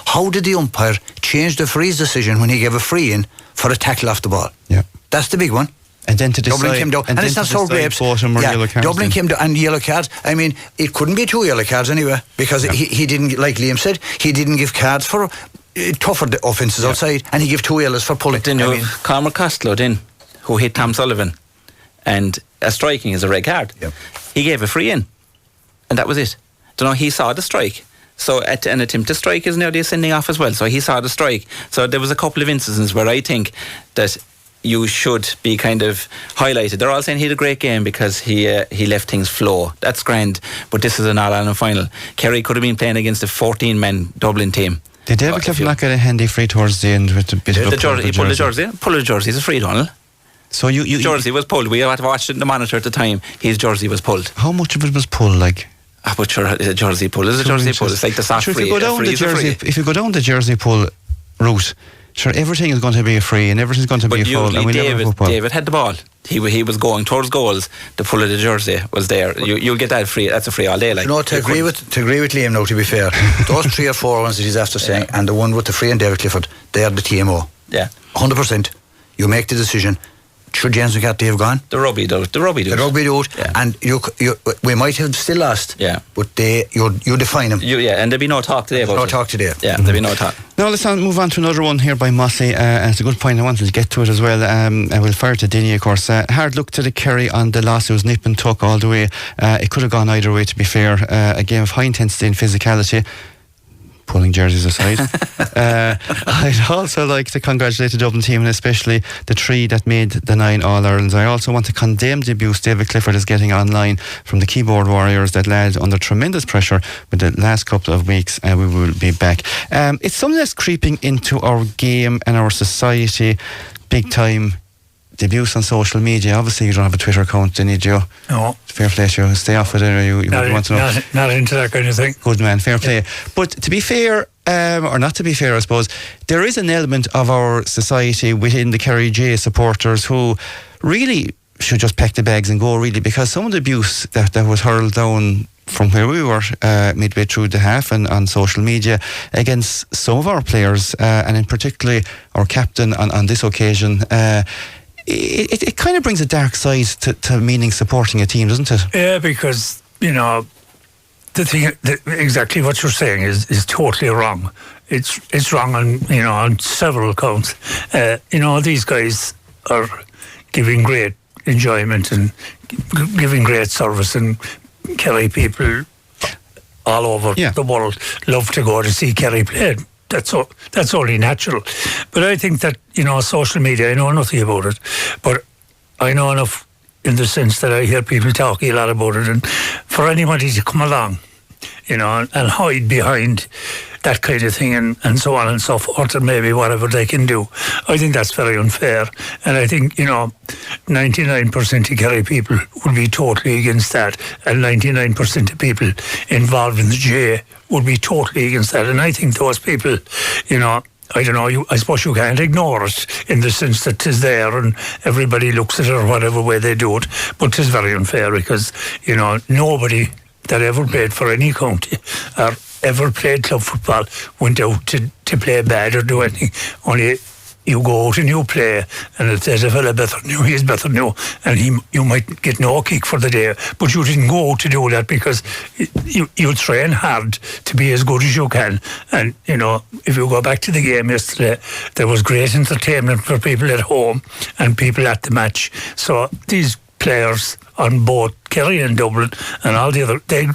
How did the umpire change the free's decision when he gave a free in for a tackle off the ball? Yeah, that's the big one. And then to decide, Dublin came down, and it's not so grapes. Dublin came down and yellow cards. I mean, it couldn't be 2 yellow cards anyway because he didn't, like Liam said, he didn't give cards for tougher offences outside, and he gave 2 yellows for pulling. But then you have Cormac Costello then, who hit Tom Sullivan, and a striking is a red card. Yep. He gave a free in, and that was it. He saw the strike. So an attempt to strike is nearly a sending off as well. So he saw the strike. So there was a couple of instances where I think that you should be kind of highlighted. They're all saying he had a great game because he left things flow. That's grand, but this is an All-Ireland final. Kerry could have been playing against a 14-man Dublin team. Did David Clifford not get a handy free towards the end with a bit of the jersey? He pulled the jersey. Pull the jersey is a free, Donal. So you jersey was pulled. We had watched it in the monitor at the time. His jersey was pulled. How much of it was pulled, like? But sure, a jersey pull is a jersey pull. It's like the soft free. If you go down the jersey pull route, sure, everything is going to be a free and everything's going to be a foul. And David had the ball. He was going towards goals. The pull of the jersey was there. You'll get that free. That's a free all day. Like, to agree with Liam now, to be fair, those 3 or 4 ones that he's after saying, and the one with the free and David Clifford, they are the TMO. Yeah, 100%. You make the decision. Should James McCarthy have gone? The rugby do it. Yeah. And we might have still lost. Yeah. But you define them. And there'll be no talk today about it. No talk today. Yeah, there'll be no talk. Now let's move on to another one here by Mossy. And it's a good point. I wanted to get to it as well. I will fire to Dinny, of course. Hard look to the Kerry on the loss. It was nip and tuck all the way. It could have gone either way, to be fair. A game of high intensity and physicality. Pulling jerseys aside, I'd also like to congratulate the Dublin team, and especially the 3 that made the 9 All-Irelands. I also want to condemn the abuse David Clifford is getting online from the keyboard warriors. That lad under tremendous pressure with the last couple of weeks, and we will be back. It's something that's creeping into our game and our society big time. The abuse on social media. Obviously you don't have a Twitter account, do you? No. Fair play to you. Stay off with it, or you want to know. Not into that kind of thing. Good man, fair play. But to be fair, or not to be fair, I suppose, there is an element of our society within the Kerry J supporters who really should just pack the bags and go, really, because some of the abuse that was hurled down from where we were midway through the half and on social media against some of our players, and in particular our captain on this occasion, it kind of brings a dark side to meaning supporting a team, doesn't it? Yeah, because, the thing, exactly what you're saying is totally wrong. It's wrong on several counts. These guys are giving great enjoyment and giving great service, and Kerry people all over the world love to go to see Kerry play. That's only natural. But I think that, social media, I know nothing about it, but I know enough in the sense that I hear people talking a lot about it, and for anybody to come along, and hide behind that kind of thing and so on and so forth, and maybe whatever they can do, I think that's very unfair. And I think, 99% of Kerry people would be totally against that, and 99% of people involved in the J would be totally against that. And I think those people, I don't know, I suppose you can't ignore it in the sense that 'tis there and everybody looks at it or whatever way they do it, but 'tis very unfair because, nobody that ever played for any county or ever played club football went out to play bad or do anything. Only you go out and you play, and if there's a fella better than you, he's better than you, and you might get no kick for the day, but you didn't go out to do that because you train hard to be as good as you can. And if you go back to the game yesterday, there was great entertainment for people at home and people at the match. So these players on both Kerry and Dublin and all the other, they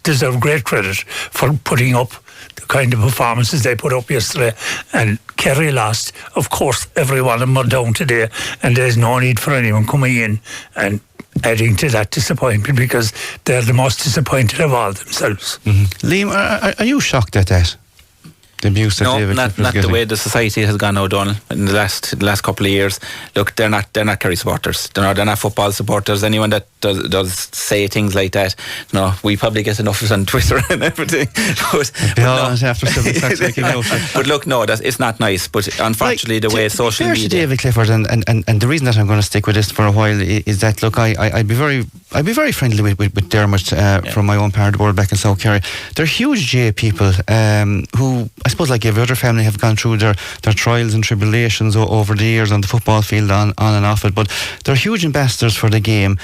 deserve great credit for putting up the kind of performances they put up yesterday. And Kerry lost. Of course, every one of them are down today, and there's no need for anyone coming in and adding to that disappointment because they're the most disappointed of all themselves. Mm-hmm. Liam, are you shocked at that? The abuse that David not the way the society has gone now, Donal, in the last couple of years. Look, they're not Kerry supporters. They're not football supporters. Anyone that does say things like that, we probably get enough of it on Twitter and everything. But look, no, it's not nice. But unfortunately, the way social media. David Clifford, and the reason that I'm going to stick with this for a while is that, look, I'd be very friendly with Dermot from my own part of the world back in South Kerry. They're huge J people who, I suppose, like every other family, have gone through their trials and tribulations over the years on the football field, on and off it. But they're huge ambassadors for the game.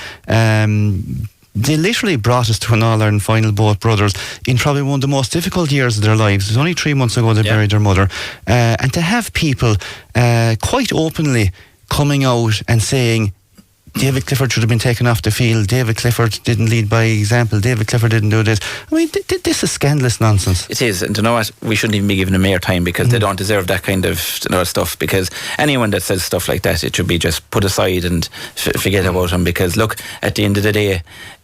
they literally brought us to an All-Ireland final, both brothers, in probably one of the most difficult years of their lives. It was only 3 months ago they buried their mother. And to have people quite openly coming out and saying, David Clifford should have been taken off the field, David Clifford didn't lead by example, David Clifford didn't do this. I mean, this is scandalous nonsense. It is, and you know what? We shouldn't even be giving them air time, because they don't deserve that kind of stuff, because anyone that says stuff like that, it should be just put aside and forget about them, because look, at the end of the day,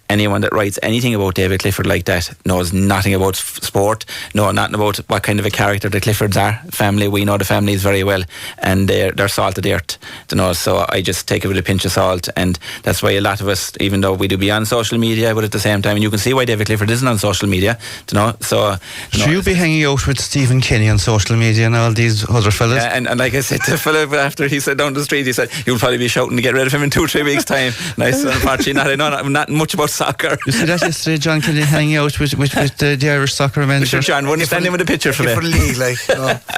anyone that writes anything about David Clifford like that knows nothing about sport, know nothing about what kind of a character the Cliffords are. Family, we know the families very well, and they're salt of the earth, you know. So I just take it with a pinch of salt, and that's why a lot of us, even though we do be on social media, but at the same time, and you can see why David Clifford isn't on social media, you know. So should you be hanging out with Stephen Kenny on social media and all these other fellas? And like I said to Philip after he said down the street, he said you'll probably be shouting to get rid of him in 2-3 weeks time. And I said, unfortunately, I know not much about soccer. You see that yesterday, John Kennedy hanging out with the Irish soccer manager. John, wouldn't stand in with a picture for me. Different league, like.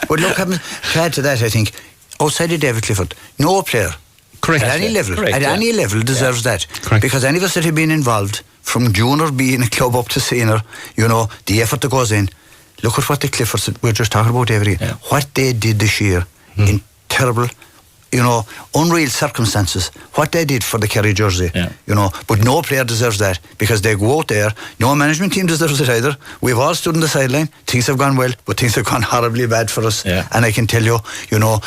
But look, to add to that, I think, outside of David Clifford, no player Correct. at any level, any level deserves that. Correct. Because any of us that have been involved, from junior B in a club up to senior, you know, the effort that goes in. Look at what the Cliffords, we're just talking about every year, what they did this year in terrible, you know, unreal circumstances, what they did for the Kerry jersey, you know. But no player deserves that, because they go out there, no management team deserves it either. We've all stood on the sideline, things have gone well, but things have gone horribly bad for us. And I can tell you, you know,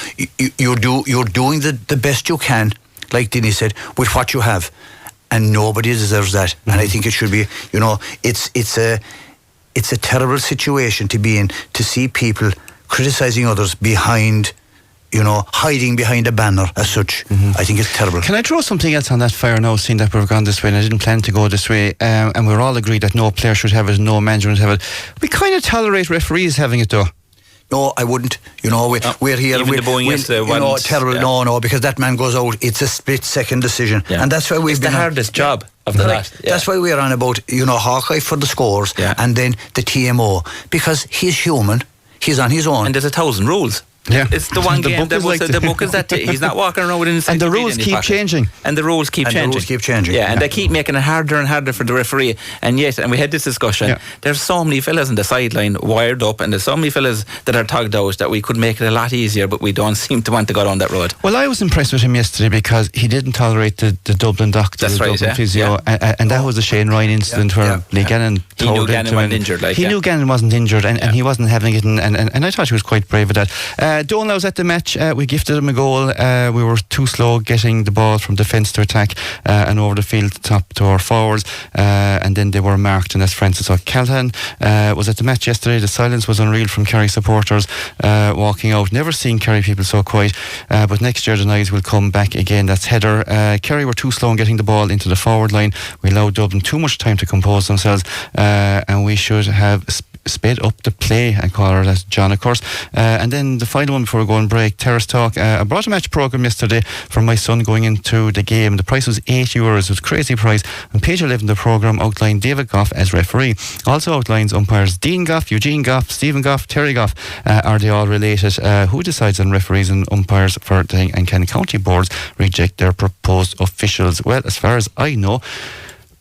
you're doing the best you can, like Dinny said, with what you have, and nobody deserves that. And I think it should be, you know, it's a terrible situation to be in, to see people criticising others behind, you know, hiding behind a banner as such. I think it's terrible. Can I throw something else on that fire now, seeing that we've gone this way, and I didn't plan to go this way, and we're all agreed that no player should have it, no manager should have it. We kind of tolerate referees having it, though. No, I wouldn't. You know, we're here. Even the Boeing yesterday, you know, terrible. No, because that man goes out. It's a split-second decision, and that's why we've been the hardest job of the lot. That's why we're on about, you know, Hawkeye for the scores, and then the TMO, because he's human. He's on his own, and there's 1,000 rules. Yeah. It's the one game that was the book is that he's not walking around with an and the rules keep changing. And the rules keep changing. Yeah, and they keep making it harder and harder for the referee. And yet, and we had this discussion, there's so many fellas on the sideline wired up, and there's so many fellas that are tugged out that we could make it a lot easier, but we don't seem to want to go down that road. Well, I was impressed with him yesterday because he didn't tolerate the Dublin doctor, the Dublin physio, and that was the Shane Ryan incident where Lee Gannon he knew Gannon wasn't injured. Like, he knew Gannon wasn't injured, and he wasn't having it, and I thought he was quite brave with that. Donal was at the match. We gifted him a goal. We were too slow getting the ball from defence to attack and over the field top to our forwards, and then they were marked, and that's Francis O'Callaghan was at the match yesterday. The silence was unreal from Kerry supporters walking out. Never seen Kerry people so quiet, but next year the noise will come back again. That's header. Kerry were too slow in getting the ball into the forward line. We allowed Dublin too much time to compose themselves, and we should have sped up the play, and call her that, John, of course. And then the final one before we go on break, Terrace Talk. I brought a match programme yesterday for my son going into the game. The price was €8. It was a crazy price. On page 11 the programme outlined David Goff as referee. Also outlines umpires Dean Goff, Eugene Goff, Stephen Goff, Terry Goff. Are they all related? Who decides on referees and umpires for the, and can county boards reject their proposed officials? Well, as far as I know,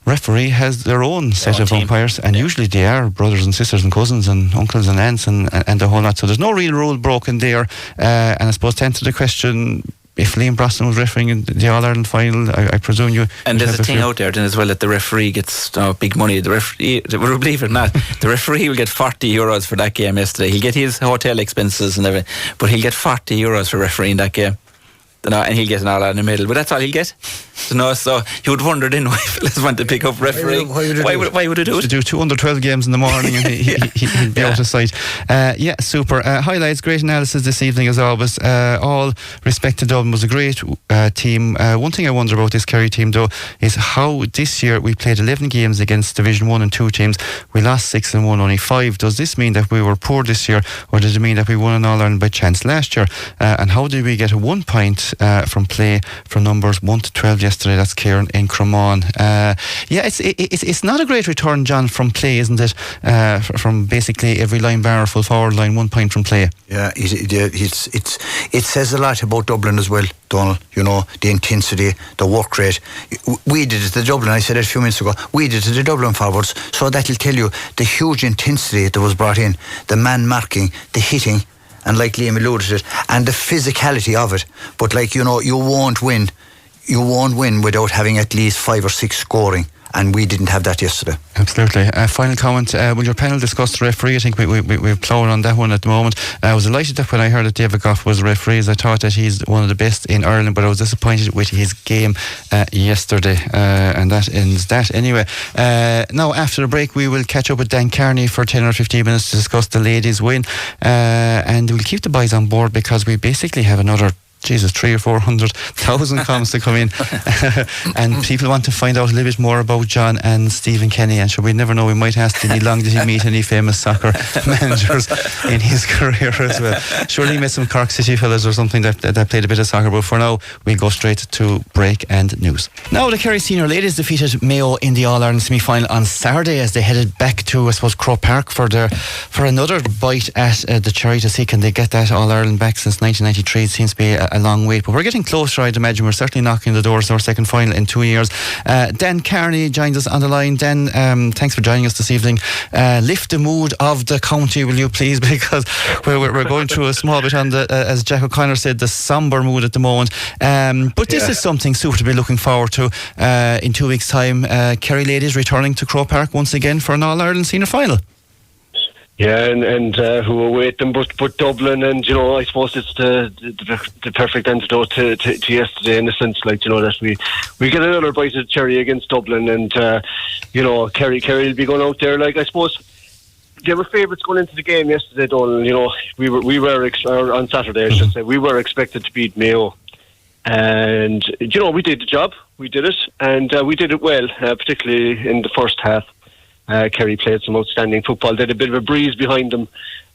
referee has their own set of umpires, and usually they are brothers and sisters and cousins and uncles and aunts and the whole lot, so there's no real rule broken there. And I suppose to answer the question, if Liam Brosnan was refereeing in the All-Ireland final, I presume you... And there's a thing out there then as well, that the referee gets big money. The referee, believe it or not, the referee will get €40 for that game yesterday. He'll get his hotel expenses and everything, but he'll get €40 for refereeing that game. And he'll get an all in the middle, but that's all he'll get. So you would wonder then why fellas want to pick up refereeing. Why would he do it? To do 212 games in the morning and he'd be out of sight. Super. Highlights, great analysis this evening as always. All respect to Dublin, was a great team. One thing I wonder about this Kerry team though is how this year we played 11 games against Division 1 and 2 teams. We lost 6 and won only 5. Does this mean that we were poor this year, or does it mean that we won an All-Ireland by chance last year? And how did we get a 1 point from play from numbers 1 to 12 yesterday. That's Kieran in Cremon. It's not a great return, John, from play, isn't it? From basically every line bar, full forward line, 1 point from play. Yeah, it says a lot about Dublin as well, Donal. You know, the intensity, the work rate. We did it to Dublin, I said it a few minutes ago, we did it to the Dublin forwards, so that'll tell you the huge intensity that was brought in, the man marking, the hitting, and like Liam alluded to it, and the physicality of it. But like, you know, you won't win without having at least 5 or 6 scoring. And we didn't have that yesterday. Absolutely. Final comment. Will your panel discuss the referee? I think we've ploughed on that one at the moment. I was delighted that when I heard that David Goff was the referee, I thought that he's one of the best in Ireland, but I was disappointed with his game yesterday. And that ends that. Anyway, now after the break, we will catch up with Dan Kearny for 10 or 15 minutes to discuss the ladies' win. And we'll keep the boys on board because we basically have another 300,000 or 400,000 comments to come in and people want to find out a little bit more about John and Stephen Kenny, and we never know, we might ask Dinny Long, did he meet any famous soccer managers in his career as well? Surely he met some Cork City fellas or something that played a bit of soccer, but for now we'll go straight to break and news. Now the Kerry senior ladies defeated Mayo in the All-Ireland semi-final on Saturday as they headed back to, I suppose, Croke Park for another bite at the cherry to see can they get that All-Ireland back. Since 1993 it seems to be a long wait, but we're getting closer, I'd imagine. We're certainly knocking the doors to our second final in 2 years. Dan Kearny joins us on the line. Dan, thanks for joining us this evening. Lift the mood of the county, will you please, because we're going through a small bit on the, as Jack O'Connor said, the sombre mood at the moment. But this is something super to be looking forward to in 2 weeks' time. Kerry Ladies returning to Croke Park once again for an All-Ireland senior final. Yeah, and who await them but Dublin, and, you know, I suppose it's the perfect antidote to yesterday, in the sense, like, you know, that we get another bite of cherry against Dublin, and you know, Kerry will be going out there, like, I suppose they were favourites going into the game yesterday, Donal. You know, we were on Saturday, I should say, we were expected to beat Mayo, and, you know, we did the job, we did it, and we did it well, particularly in the first half. Kerry played some outstanding football. They had a bit of a breeze behind them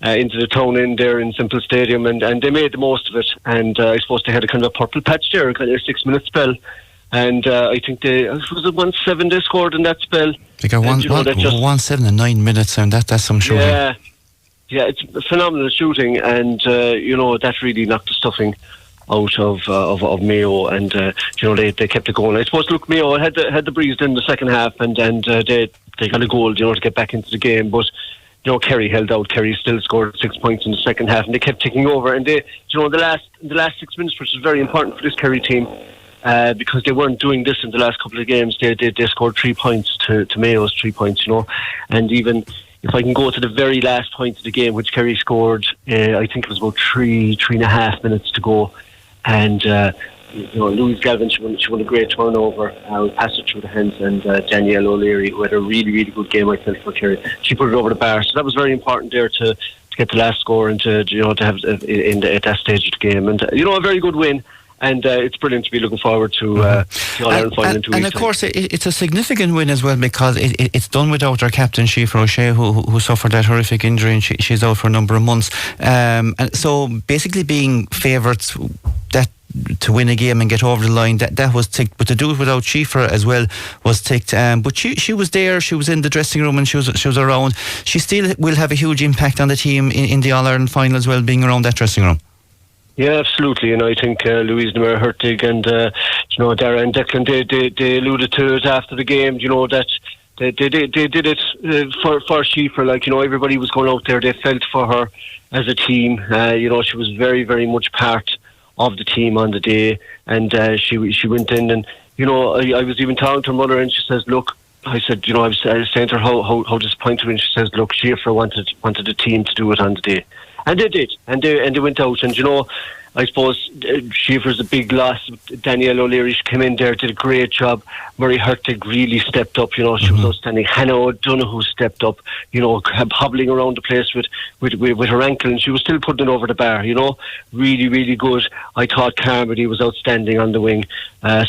into the town in there in Simple Stadium, and they made the most of it. And I suppose they had a kind of a purple patch there, a kind of a 6-minute spell. And I think was it 1-7 they scored in that spell. They got 1-7 in 9 minutes, and that's some shooting. Yeah, it's phenomenal shooting, and you know, that really knocked the stuffing out of Mayo, and you know, they kept it going. I suppose, look, Mayo had the breeze in the second half, and they got a goal, you know, to get back into the game. But, you know, Kerry held out. Kerry still scored 6 points in the second half, and they kept ticking over. And they, you know, the last 6 minutes, which is very important for this Kerry team, because they weren't doing this in the last couple of games. They scored 3 points to Mayo's 3 points, you know. And even if I can go to the very last point of the game, which Kerry scored, I think it was about 3.5 minutes to go, and you know, Louise Galvin, she won a great turnover. We passed it through the hands, and Danielle O'Leary, who had a really, really good game, I felt, for Kerry. She put it over the bar, so that was very important there to get the last score and to, you know, to have at that stage of the game, and you know, a very good win. And it's brilliant to be looking forward to the All-Ireland final in 2 weeks. And of course, it's a significant win as well, because it's done without our captain, Siofra O'Shea, who suffered that horrific injury, and she's out for a number of months. And so basically being favourites to win a game and get over the line, that was ticked, but to do it without Siofra as well was ticked. But she was there, she was in the dressing room, and she was around. She still will have a huge impact on the team in the All-Ireland final as well, being around that dressing room. Yeah, absolutely, and I think Louise Hurtig and you know, Dara and Declan, they alluded to it after the game, you know, that they did it for Siofra, like, you know, everybody was going out there, they felt for her as a team. You know, she was very, very much part of the team on the day, and she went in, and, you know, I was even talking to her mother, and she says, look, I said, you know, I was saying to her how disappointed, and she says, look, Siofra wanted the team to do it on the day. And they did, and they went out, and, you know, I suppose Siofra's a big loss. Danielle O'Leary, she came in there, did a great job. Murray Hurtig really stepped up, you know, she was outstanding. Hannah O'Donoghue stepped up, you know, hobbling around the place with her ankle, and she was still putting it over the bar, you know, really, really good. I thought Carmody was outstanding on the wing.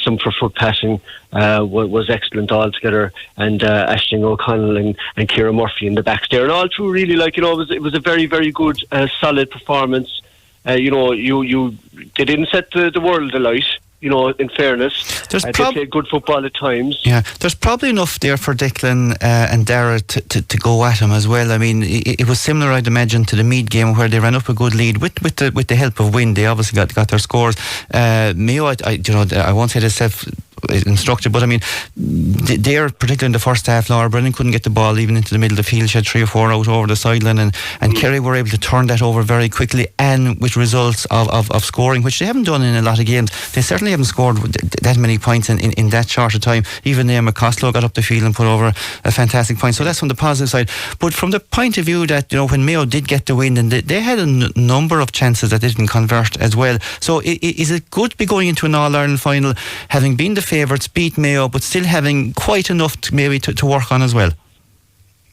Some for foot passing was excellent altogether, and Aisling O'Connell and Ciara Murphy in the backs there, and all through, really, like, you know, it was a very, very good, solid performance. You know, they didn't set the world alight, in fairness. They play good football at times. Yeah, there's probably enough there for Declan and Dara to go at him as well. I mean, it was similar, I'd imagine, to the Meath game where they ran up a good lead with the help of wind. They obviously got their scores. Mayo, I won't say they're self-instructed, but I mean, they're particularly in the first half. Laura Brennan couldn't get the ball even into the middle of the field. She had 3 or 4 out over the sideline, and Kerry were able to turn that over very quickly, and with results of scoring, which they haven't done in a lot of games. They certainly haven't scored that many points in that short of time. Even there, McCoslow got up the field and put over a fantastic point. So that's from the positive side. But from the point of view that, when Mayo did get the win, and they had a number of chances that didn't convert as well. So is it good to be going into an All-Ireland final, having been the favourites, beat Mayo, but still having quite enough to work on as well?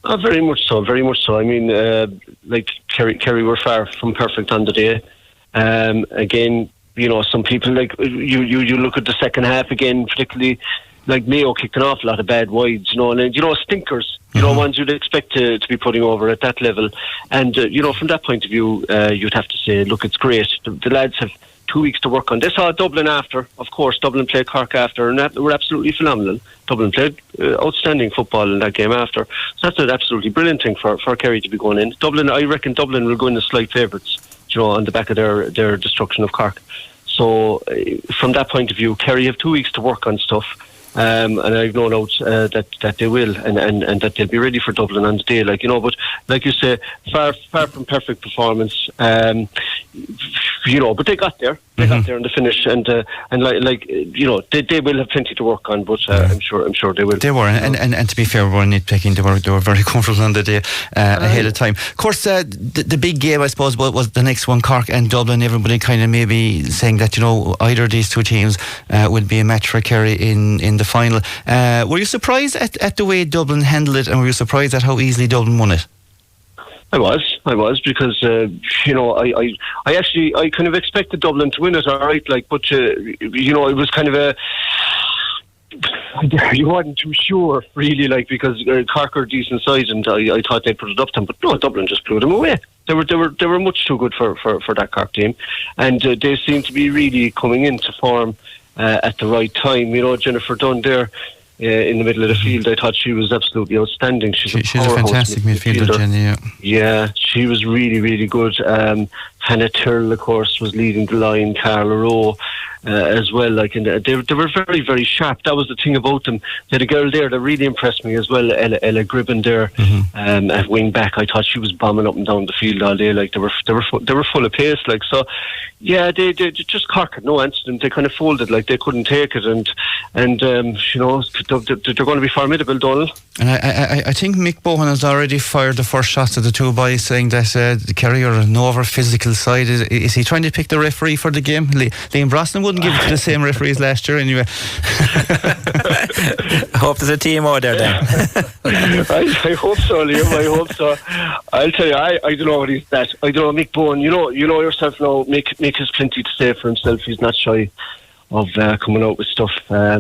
Very much so, very much so. I mean, Kerry were far from perfect on the day. Again, some people, you look at the second half again, particularly Mayo kicked an awful lot of bad wides, and stinkers, ones you'd expect to be putting over at that level. And, from that point of view, you'd have to say, look, it's great. The lads have 2 weeks to work on. They saw Dublin after, of course. Dublin played Cork after, and that were absolutely phenomenal. Dublin played outstanding football in that game after. So that's an absolutely brilliant thing for Kerry to be going in. I reckon Dublin will go in as slight favourites, on the back of their destruction of Cork. So from that point of view, Kerry have 2 weeks to work on stuff. And I've no doubt that they will, and that they'll be ready for Dublin on the day. But like you say, far from perfect performance. But they got there. They got there in the finish, and they will have plenty to work on. But I'm sure they will. They were, and to be fair, we were nitpicking. They were very comfortable on the day ahead of time. Of course, the big game, I suppose, was the next one, Cork and Dublin. Everybody kind of maybe saying that either of these two teams would be a match for Kerry in the final. Were you surprised at the way Dublin handled it, and were you surprised at how easily Dublin won it? I was because I kind of expected Dublin to win it, all right. But it was kind of you wasn't too sure really, because Cork are decent size, and I thought they'd put it up to them, but no, Dublin just blew them away. They were much too good for that Cork team, and they seemed to be really coming into form at the right time. Jennifer Dunn there. In the middle of the field, I thought she was absolutely outstanding. She's a fantastic midfielder, Jenny. Yeah, she was really, really good. Hannah Tyrrell, of course, was leading the line. Carla Rowe as well. And they were very, very sharp. That was the thing about them. They had a girl there that really impressed me as well, Ella Gribben there at wing back. I thought she was bombing up and down the field all day. They were full of pace. So yeah, they just Cork had no answer to them. They kind of folded, they couldn't take it, and they're going to be formidable, Donal. And I think Mick Bohan has already fired the first shots at the two boys, saying that the Kerry are an over physical side. Is he trying to pick the referee for the game? Liam Brosnan wouldn't give it to the same referee as last year anyway. I hope there's a team out there then. I hope so, Liam. I hope so. I'll tell you, I don't know what he's that. I don't know, Mick Bohan. You know yourself now. Mick has plenty to say for himself. He's not shy of coming out with stuff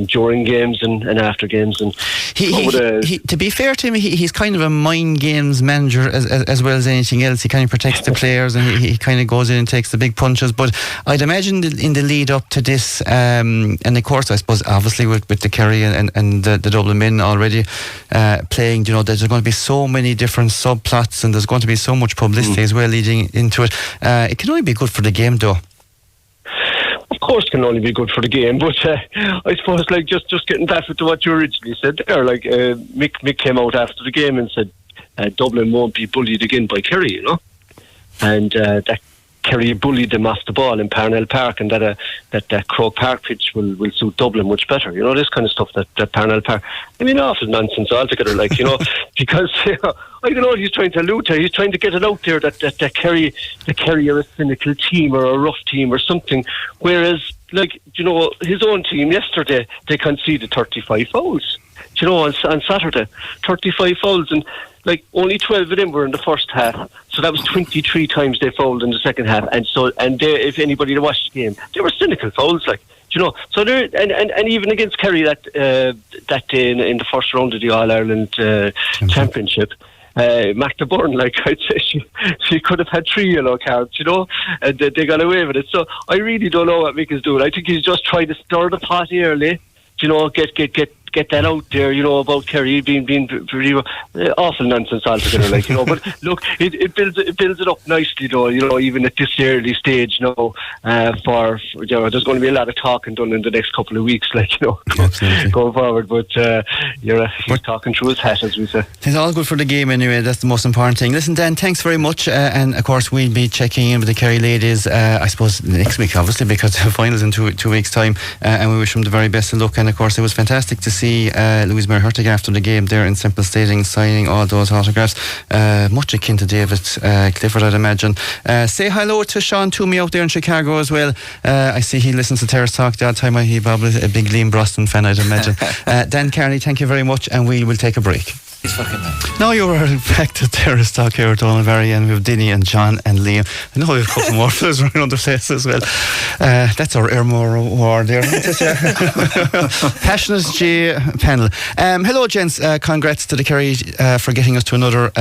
during games and after games. And he, to be fair to him, he's kind of a mind games manager as well as anything else. He kind of protects the players, and he kind of goes in and takes the big punches. But I'd imagine in the lead up to this, and of course I suppose obviously with the Kerry and the Dublin men already playing, there's going to be so many different subplots, and there's going to be so much publicity as well leading into it. It can only be good for the game though. Of course, can only be good for the game, but I suppose just getting back to what you originally said there, Mick came out after the game and said Dublin won't be bullied again by Kerry, and that Kerry bullied them off the ball in Parnell Park, and that Croke Park pitch will suit Dublin much better. This kind of stuff that Parnell Park. I mean, awful nonsense altogether. Because I don't know what he's trying to allude to. He's trying to get it out there that Kerry are a cynical team or a rough team or something. Whereas, his own team yesterday, they conceded 35 fouls. On Saturday, 35 fouls, and only 12 of them were in the first half. So that was 23 times they fouled in the second half. And they, if anybody that watched the game, they were cynical fouls, So they're and even against Kerry that day in the first round of the All Ireland Championship. Magda Byrne, like I'd say she could have had 3 yellow cards, and they got away with it. So I really don't know what Mick is doing. I think he's just trying to stir the pot early, get that out there, about Kerry being pretty awful nonsense altogether, But look, it builds it up nicely, though. Even at this early stage now, for there's going to be a lot of talking done in the next couple of weeks, going forward. But he's talking through his hat, as we say. It's all good for the game anyway. That's the most important thing. Listen, Dan, thanks very much. And of course, we'll be checking in with the Kerry ladies, I suppose next week, obviously, because the finals in 2 weeks' time. And we wish them the very best of luck. And of course, it was fantastic to see Louise Mary-Hurtig after the game there in Semple Stadium signing all those autographs, much akin to David Clifford, I'd imagine. Say hello to Sean Toomey out there in Chicago as well. I see he listens to Terrace Talk the odd time. He probably a big Liam Brosnan fan, I'd imagine. Dan Kearny, thank you very much, and we will take a break. He's fucking nice. Now you're back to Terrace Talk here with Donal Barry, and we have Dinny and John and Liam. I know we have a couple more fellas around the place as well. That's our Airmore award there, isn't it? Passionate J panel. Hello, gents. Congrats to the Kerry for getting us to another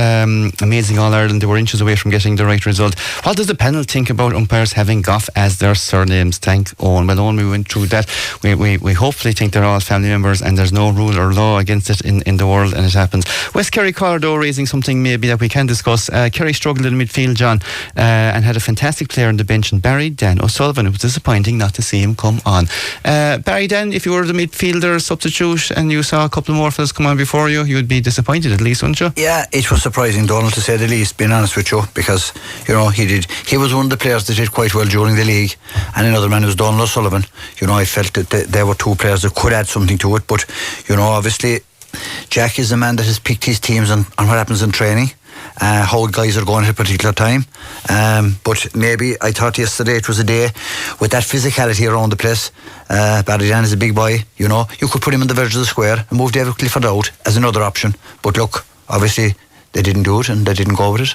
amazing All-Ireland. They were inches away from getting the right result. What does the panel think about umpires having Gough as their surnames? Thank Owen. Well, Owen, we went through that. We hopefully think they're all family members and there's no rule or law against it in the world, and it happens. West Kerry caller, though, raising something maybe that we can discuss. Kerry struggled in the midfield, John, and had a fantastic player on the bench, and Barry Dan O'Sullivan. It was disappointing not to see him come on. Barry Dan, if you were the midfielder substitute and you saw a couple more fellas come on before you, you'd be disappointed at least, wouldn't you? Yeah, it was surprising, Donald, to say the least, being honest with you, because he was one of the players that did quite well during the league, and another man was Donal O'Sullivan. I felt that they were two players that could add something to it, but obviously Jack is the man that has picked his teams on what happens in training, how guys are going at a particular time. But maybe I thought yesterday it was a day with that physicality around the place. Barry Dan is a big boy, you could put him on the verge of the square and move David Clifford out as another option. But look, obviously they didn't do it and they didn't go with it.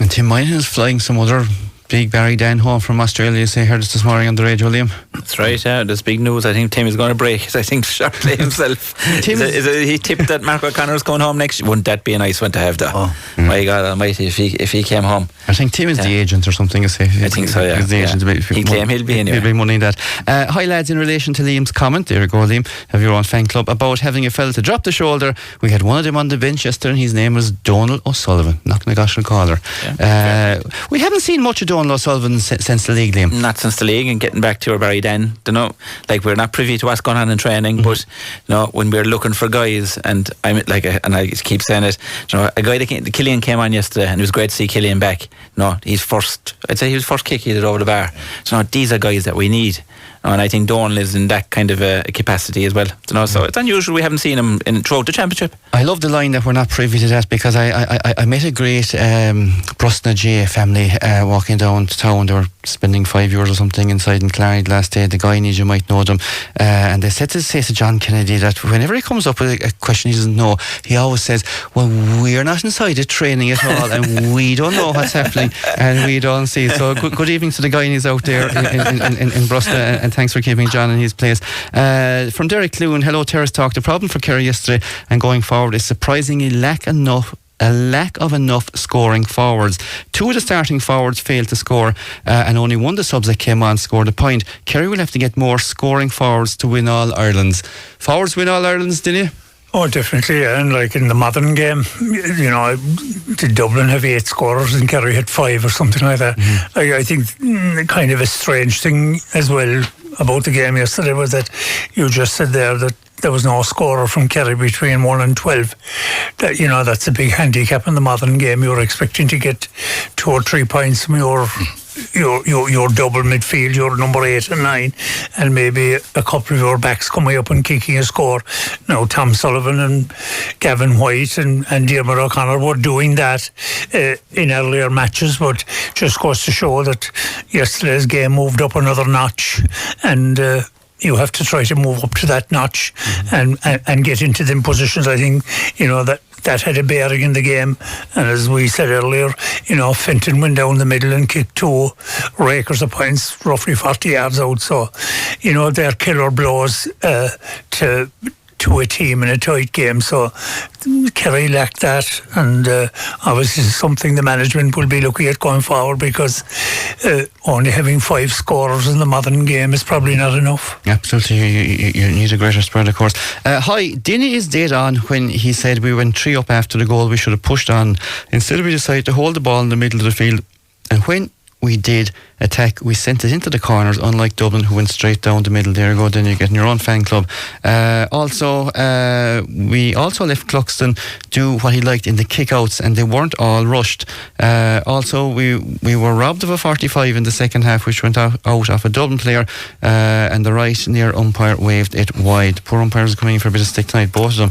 And Tim Moynihan is flying some other big Barry Dan home from Australia. I heard this morning on the radio, Liam. That's right, yeah. There's big news. I think Tim is going to break it, I think, shortly himself. He tipped that Mark O'Connor's going home next year. Wouldn't that be a nice one to have that? My God almighty, if he came home. I think Tim is the agent or something. I think so, yeah. He's the agent. He claim he'll be anyway. He'll be money in that. Hi lads, in relation to Liam's comment, there you go Liam, have your own fan club, about having a fella to drop the shoulder. We had one of them on the bench yesterday, and his name was Donal O'Sullivan. Not a gosh and caller. We haven't seen much of Donal O'Sullivan since the league, Liam. Not since the league, and getting back to your Barry Dan, we're not privy to what's going on in training, but when we're looking for guys, and I keep saying it, a guy that Killian came on yesterday, and it was great to see Killian back. I'd say he was first kick he did over the bar. So these are guys that we need. And I think Donal is in that kind of a capacity as well. So it's unusual we haven't seen him throughout the championship. I love the line that we're not privy to that, because I met a great Brosnan J family walking down to town. They were spending €5 or something inside in Kearny last day. The Guyanese, you might know them, and they said to say to John Kennedy that whenever he comes up with a question he doesn't know, he always says, well, we're not inside it training at all and we don't know what's happening and we don't see. So good evening to the Guyanese out there in Brosnan, and thanks for keeping John in his place. From Derek Clune, hello Terrace Talk. The problem for Kerry yesterday and going forward is surprisingly a lack of enough scoring forwards. 2 of the starting forwards failed to score, and only one of the subs that came on scored a point. Kerry will have to get more scoring forwards to win All Irelands. Forwards win All Irelands, didn't you? Oh, definitely, yeah. And like in the modern game, did Dublin have 8 scorers and Kerry had 5 or something like that? I think kind of a strange thing as well about the game yesterday was that you just said there that there was no scorer from Kerry between 1 and 12. That's a big handicap in the modern game. You're expecting to get 2 or 3 points from your double midfield, your number 8 and 9, and maybe a couple of your backs coming up and kicking a score. Now, Tom Sullivan and Gavin White and Diarmuid O'Connor were doing that in earlier matches, but just goes to show that yesterday's game moved up another notch, and you have to try to move up to that notch and get into them positions. I think that had a bearing in the game, and as we said earlier, Fenton went down the middle and kicked 2 rakers of points roughly 40 yards out. So they're killer blows to to a team in a tight game. So Kerry lacked that, and obviously something the management will be looking at going forward, because only having 5 scorers in the modern game is probably not enough. Absolutely, you need a greater spread, of course. Hi, Dinny is dead on when he said we went 3 up after the goal. We should have pushed on. Instead, we decided to hold the ball in the middle of the field, and when we did attack, we sent it into the corners, unlike Dublin, who went straight down the middle. There you go, then you're getting your own fan club. We also left Cluxton do what he liked in the kick-outs, and they weren't all rushed. We were robbed of a 45 in the second half, which went out off a Dublin player, and the right near umpire waved it wide. Poor umpires coming in for a bit of stick tonight, both of them.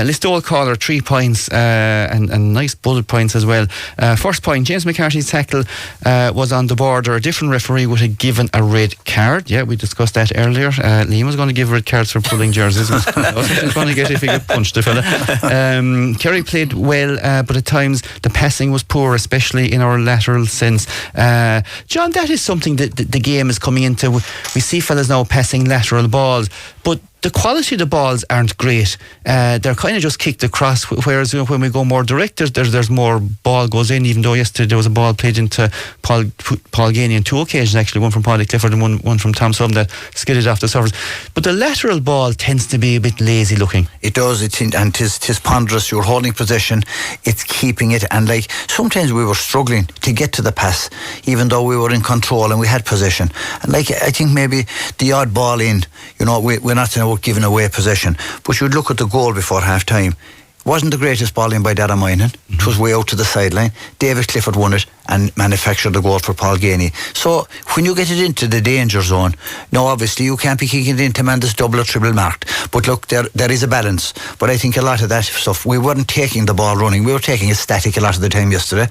Listowel caller, 3 points, and nice bullet points as well. First point, James McCarthy's tackle was on the border. A different referee would have given a red card. Yeah, we discussed that earlier. Liam was going to give red cards for pulling jerseys. That's what he's going to get if he get punched, the fella. Kerry played well, but at times the passing was poor, especially in our lateral sense. John, that is something that the game is coming into. We see fellas now passing lateral balls, but the quality of the balls aren't great. They're kind of just kicked across, whereas when we go more direct, there's more ball goes in, even though yesterday there was a ball played into Paul Ganey on 2 occasions, actually, one from Paddy Clifford and one from Tom Sum that skidded off the surface. But the lateral ball tends to be a bit lazy looking. It does, and tis ponderous. You're holding possession, it's keeping it, and like sometimes we were struggling to get to the pass, even though we were in control and we had possession. And like I think maybe the odd ball in, we're not giving away possession, but you'd look at the goal before half time. Wasn't the greatest ball in by Dara Moynihan. It was way out to the sideline. David Clifford won it and manufactured the goal for Paul Ganey. So when you get it into the danger zone, now obviously you can't be kicking it into man that's double or triple marked, but look, there is a balance. But I think a lot of that stuff, we weren't taking the ball running, we were taking it static a lot of the time yesterday.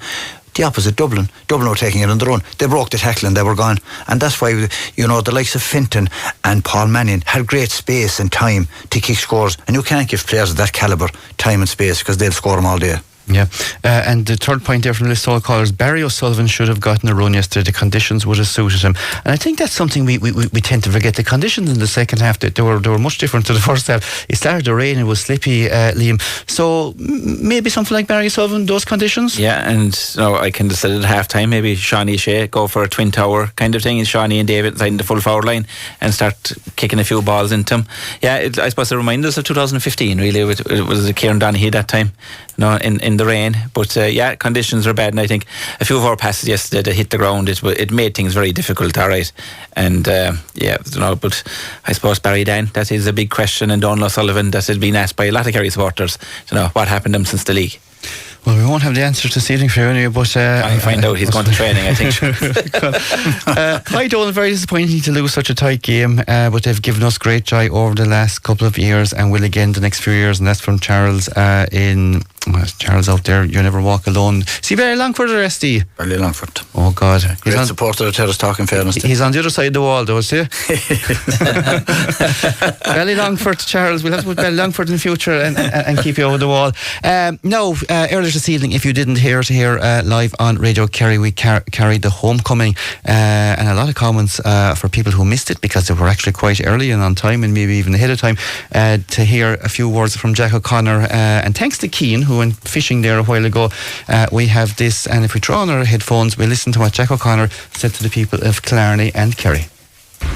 The opposite, Dublin were taking it on their own. They broke the tackle and they were gone. And that's why, the likes of Finton and Paul Mannion had great space and time to kick scores. And you can't give players of that calibre time and space, because they'll score them all day. Yeah, and the third point there from the Listowel callers, Barry O'Sullivan should have gotten a run yesterday. The conditions would have suited him, and I think that's something we tend to forget. The conditions in the second half, they were much different to the first half. It started to rain, it was slippy, Liam. So maybe something like Barry O'Sullivan, those conditions. Yeah, and I can decide at half time maybe Shawnee Shea go for a twin tower kind of thing, and Shawnee and David inside the full forward line and start kicking a few balls into him. Yeah, I suppose it reminds us of 2015 really. It was Kieran Donaghy that time, in the rain, but conditions are bad, and I think a few of our passes yesterday that hit the ground, it made things very difficult, alright, and but I suppose Barry Dan, that is a big question, and Donal O'Sullivan, that has been asked by a lot of Kerry supporters, what happened to him since the league. Well, we won't have the answer this evening for you anyway, but I'll find out. He's going to training, I think. Hi, Donal. Very disappointing to lose such a tight game, but they've given us great joy over the last couple of years and will again the next few years. And that's from Charles Charles out there. You never walk alone. Is he Barry Longford or SD? Barry Longford. Oh God, great supporter of Terrace, talking fairness. He's on the other side of the wall, though, is he? Barry Longford, Charles. We'll have to put Barry Longford in the future and keep you over the wall. Earlier this evening, if you didn't hear live on Radio Kerry, we carried the homecoming, and a lot of comments for people who missed it, because they were actually quite early and on time, and maybe even ahead of time, to hear a few words from Jack O'Connor, and thanks to Keane, who went fishing there a while ago. We have this, and if we throw on our headphones, we listen to what Jack O'Connor said to the people of Kearny and Kerry.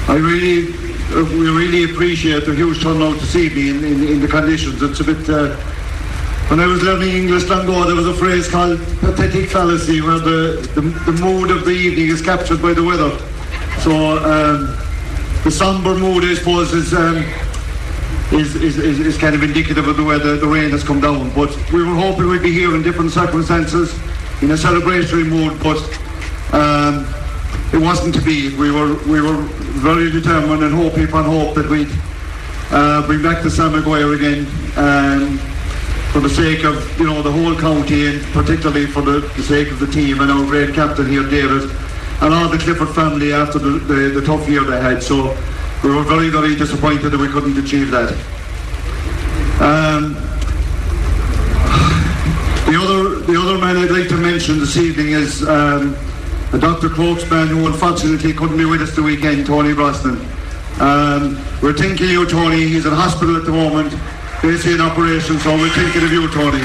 We really appreciate the huge turnout this evening in the conditions. It's a bit when I was learning English long ago, there was a phrase called pathetic fallacy, where the mood of the evening is captured by the weather. So the sombre mood, I suppose, is kind of indicative of the weather. The rain has come down, but we were hoping we'd be here in different circumstances, in a celebratory mood, but it wasn't to be. We were very determined and hoping upon hope that we'd bring back the Sam Maguire again, for the sake of the whole county, and particularly for the sake of the team and our great captain here, David, and all the Clifford family after the tough year they had. So we were very, very disappointed that we couldn't achieve that. The other man I'd like to mention this evening is Dr. Croak's man, who unfortunately couldn't be with us the weekend, Tony Brosnan. We're thinking of you, Tony. He's in hospital at the moment. basically in operation, so we're thinking of you, Tony.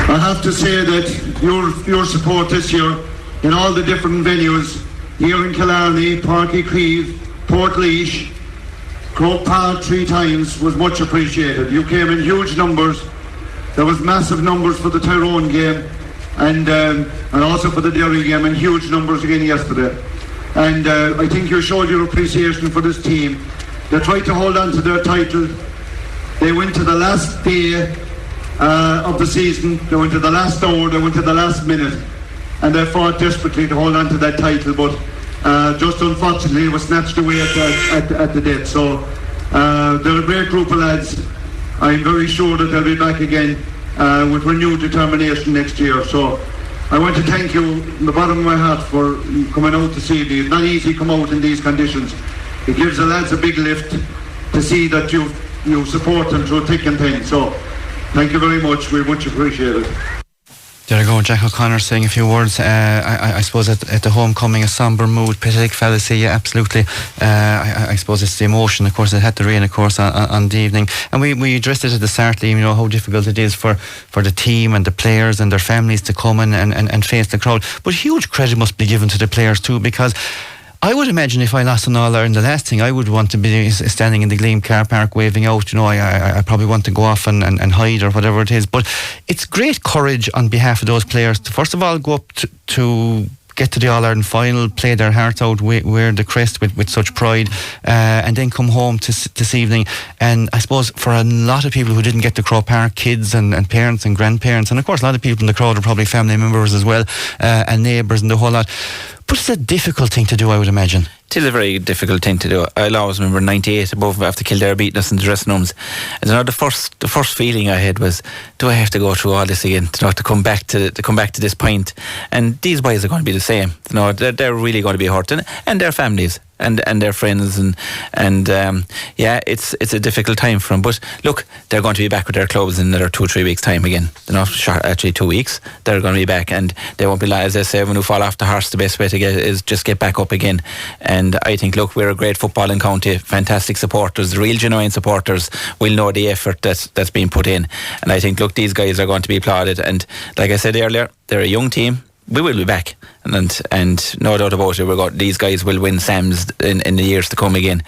I have to say that your support this year in all the different venues here in Killarney, Páirc Uí Chaoimh, Portlaoise, Croke Park 3 times was much appreciated. You came in huge numbers. There was massive numbers for the Tyrone game and also for the Derry game, and huge numbers again yesterday. And I think you showed your appreciation for this team. They tried to hold on to their title. They went to the last day of the season. They went to the last hour. They went to the last minute, and they fought desperately to hold on to that title. But just unfortunately, it was snatched away at the death. So they're a great group of lads. I'm very sure that they'll be back again with renewed determination next year. So I want to thank you from the bottom of my heart for coming out to see me. It's not easy to come out in these conditions. It gives the lads a big lift to see that you support them through thick and thin. So thank you very much. We much appreciate it. There you go, Jack O'Connor saying a few words. I suppose at the homecoming, a sombre mood, pathetic fallacy, yeah, absolutely. I suppose it's the emotion, of course. It had to rain, of course, on the evening. And we addressed it at the start, Liam, how difficult it is for the team and the players and their families to come and face the crowd. But huge credit must be given to the players too, because I would imagine if I lost an All-Ireland, the last thing I would want to be is standing in the Gleam car park waving out. I probably want to go off and hide or whatever it is. But it's great courage on behalf of those players to first of all go up to get to the All-Ireland final, play their hearts out, wear the crest with such pride, and then come home this evening. And I suppose for a lot of people who didn't get to Croke Park, kids and parents and grandparents, and of course a lot of people in the crowd are probably family members as well, and neighbours and the whole lot. But it's a difficult thing to do, I would imagine. It is a very difficult thing to do. I'll always remember 98 above after Kildare beating us in the dressing rooms. And the first feeling I had was, do I have to go through all this again to come back to this point? And these boys are going to be the same. They're really going to be hurt, and their families and their friends and it's a difficult time for them. But look, they're going to be back with their clubs in another 2-3 weeks' time again. They're not short, actually 2 weeks. They're going to be back, and they won't be, as they say, when you fall off the horse, the best way to get is just get back up again. And I think, look, we're a great footballing county, fantastic supporters, real genuine supporters will know the effort that's been put in. And I think, look, these guys are going to be applauded. And like I said earlier, they're a young team. We will be back, and no doubt about it. These guys will win Sams in the years to come again.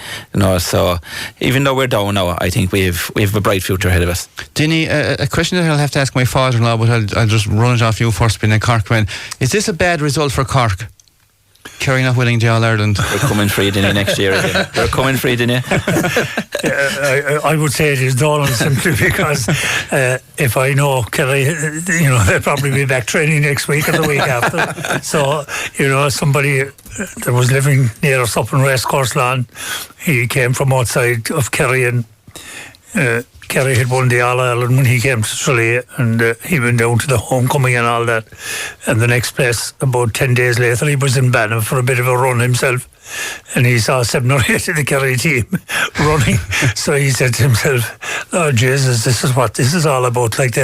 So even though we're down now, I think we have a bright future ahead of us. Dinny, a question that I'll have to ask my father-in-law, but I'll just run it off you first, being a Cork man. Is this a bad result for Cork? Kerry not winning the All-Ireland. We're coming free, Dinny, next year again. We're coming free, Dinny. I would say it is Donal, simply because if I know Kerry, they'll probably be back training next week or the week after. So, somebody that was living near us up in Racecourse Lawn, he came from outside of Kerry, and Kerry had won the All-Ireland when he came to Tralee, and he went down to the homecoming and all that. And the next place, about 10 days later, he was in Banff for a bit of a run himself. And he saw 7 or 8 of the Kerry team running. So he said to himself, "Oh, Jesus, this is what this is all about." Like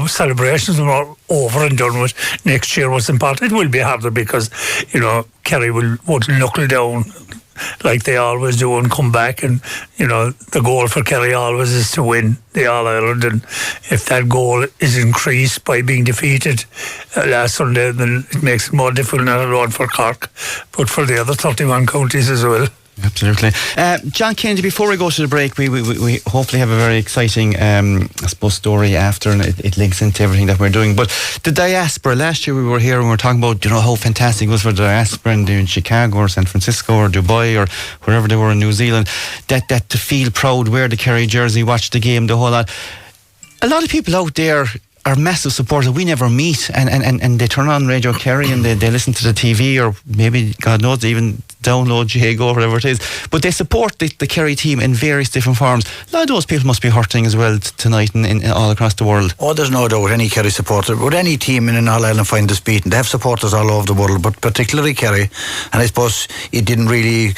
celebrations are all over and done with. Next year was important. It will be harder because, Kerry would knuckle down like they always do and come back, and the goal for Kerry always is to win the All-Ireland, and if that goal is increased by being defeated last Sunday, then it makes it more difficult not alone for Cork but for the other 31 counties as well. Absolutely. John Kennedy, before we go to the break, we hopefully have a very exciting story after, and it links into everything that we're doing. But the diaspora, last year we were here and we were talking about how fantastic it was for the diaspora in Chicago or San Francisco or Dubai or wherever they were in New Zealand, that to feel proud, wear the Kerry jersey, watch the game, the whole lot. A lot of people out there are massive supporters we never meet, and they turn on Radio Kerry and they listen to the TV, or maybe, God knows, they even download Jago or whatever it is, but they support the Kerry team in various different forms. A lot of those people must be hurting as well tonight in all across the world. Oh, there's no doubt any Kerry supporter, would any team in an All-Ireland find this beaten, they have supporters all over the world, but particularly Kerry. And I suppose it didn't really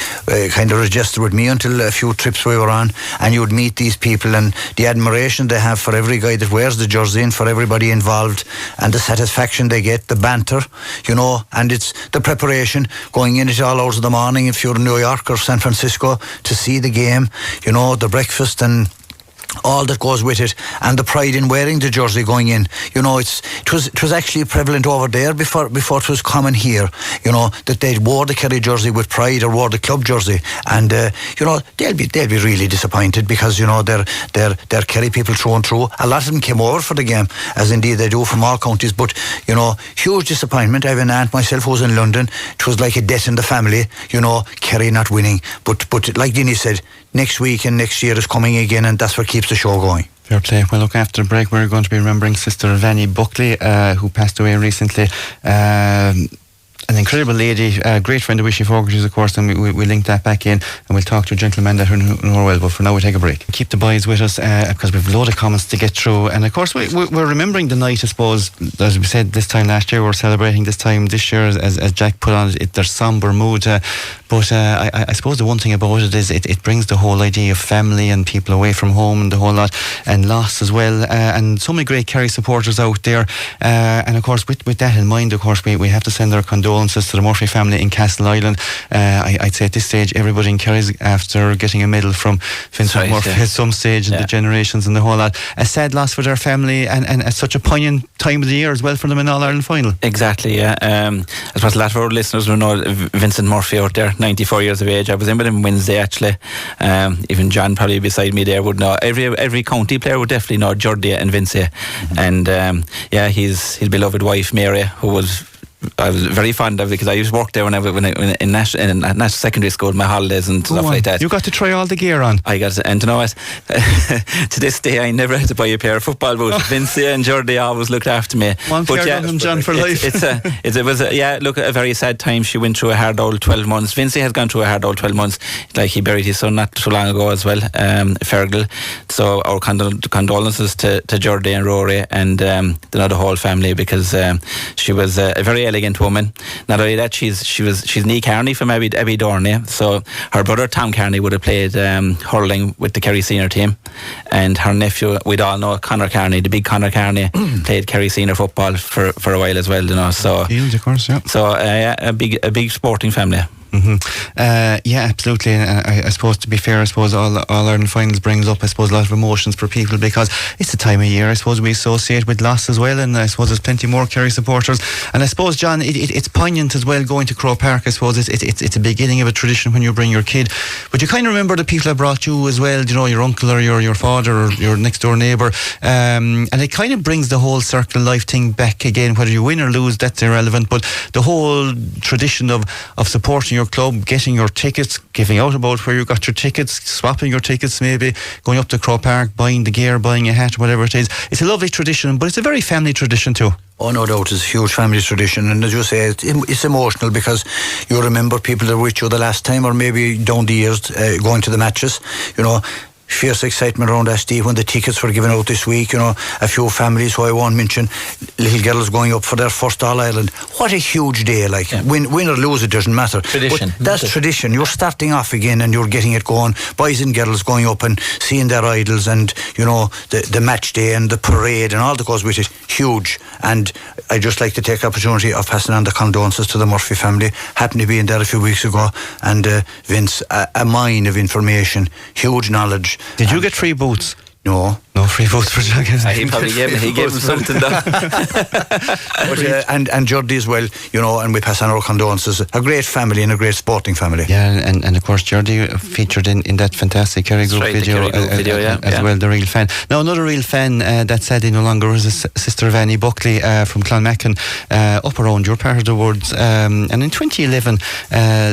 kind of register with me until a few trips we were on, and you would meet these people and the admiration they have for every guy that wears the jersey and for everybody involved, and the satisfaction they get, the banter, and it's the preparation, going in at all hours of the morning if you're in New York or San Francisco to see the game, the breakfast and all that goes with it, and the pride in wearing the jersey going in. It was actually prevalent over there before it was common here, that they wore the Kerry jersey with pride or wore the club jersey, and they'll be really disappointed because they're Kerry people through and through. A lot of them came over for the game, as indeed they do from all counties, but huge disappointment. I have an aunt myself who was in London. It was like a death in the family, Kerry not winning, but like Dinny said, next week and next year is coming again, and that's what keeps the show going. Fair play. Well, look, after the break, we're going to be remembering Sister Vanny Buckley, who passed away recently. An incredible lady, a great friend of Wishy Fogarty's, of course, and we link that back in, and we'll talk to a gentleman that know well. But for now, we take a break. Keep the boys with us because we've a load of comments to get through, and of course, we're remembering the night. I suppose, as we said this time last year, we're celebrating this time this year as Jack put on it, their sombre mood. But I suppose the one thing about it is it brings the whole idea of family and people away from home and the whole lot, and loss as well, and so many great Kerry supporters out there. And of course, with that in mind, of course, we have to send our condolences to the Murphy family in Castle Island. I'd say at this stage, everybody in Kerry's after getting a medal from Vincent Murphy at some stage in the generations and the whole lot. A sad loss for their family, and such a poignant time of the year as well for them in All-Ireland final. Exactly, yeah. I suppose a lot of our listeners will know Vincent Murphy out there, 94 years of age. I was in with him Wednesday actually. Even John probably beside me there would know. Every county player would definitely know Jordi and Vince. And his beloved wife Mary, who I was very fond of, because I used to work there when I in national secondary school, my holidays and stuff like that. You got to try all the gear on. I got, and to know what, to this day I never had to buy a pair of football boots. Vince and Jordi always looked after me. One pair of them, John, for life. It was a very sad time. She went through a hard old 12 months. Vince has gone through a hard old 12 months. Like, he buried his son not too long ago as well, Fergal. So our condolences to Jordi and Rory and the whole family, because she was a very elegant woman. Not only that, she's knee Kearny from Abbey Dorney. So her brother Tom Kearny would have played hurling with the Kerry senior team, and her nephew, we'd all know Conor Kearny, the big Conor Kearny, played Kerry senior football for a while as well. So of course, yeah. So a big sporting family. Absolutely. And I suppose, to be fair, I suppose all Ireland finals brings up, I suppose, a lot of emotions for people, because it's the time of year, I suppose, we associate with loss as well, and I suppose there's plenty more Kerry supporters. And I suppose, John, it's poignant as well going to Croke Park. I suppose it's a beginning of a tradition when you bring your kid, but you kind of remember the people that brought you as well, your uncle or your father or your next door neighbour, and it kind of brings the whole circle of life thing back again. Whether you win or lose, that's irrelevant, but the whole tradition of supporting your club, getting your tickets, giving out about where you got your tickets, swapping your tickets, maybe going up to Croke Park, buying the gear, buying a hat, whatever it is. It's a lovely tradition, but it's a very family tradition too. Oh, no doubt, it's a huge family tradition, and as you say, it's emotional, because you remember people that were with you the last time, or maybe down the years, going to the matches. Fierce excitement around SD when the tickets were given out this week. A few families who I won't mention, little girls going up for their first All-Ireland. What a huge day, win or lose, it doesn't matter. Tradition. But that's tradition. You're starting off again and you're getting it going. Boys and girls going up and seeing their idols, and the match day and the parade and all that goes with it. Huge. And I'd just like to take the opportunity of passing on the condolences to the Murphy family. Happened to be in there a few weeks ago, and Vince, a mine of information, huge knowledge. Did you get free boots? No free boots for Jack. He probably gave him something though. and Jordi as well, and we pass on our condolences. A great family and a great sporting family. Yeah, and of course Jordi featured in that fantastic Kerry Group video, as well, the real fan. Now, another real fan that sadly no longer is Sister Vanny Buckley from Clonmacon, up around your part of the world. And in 2011,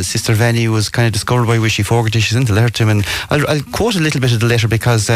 Sister Vanny was kind of discovered by Wishy Fogarty. She's in the letter to him, and I'll quote a little bit of the letter, because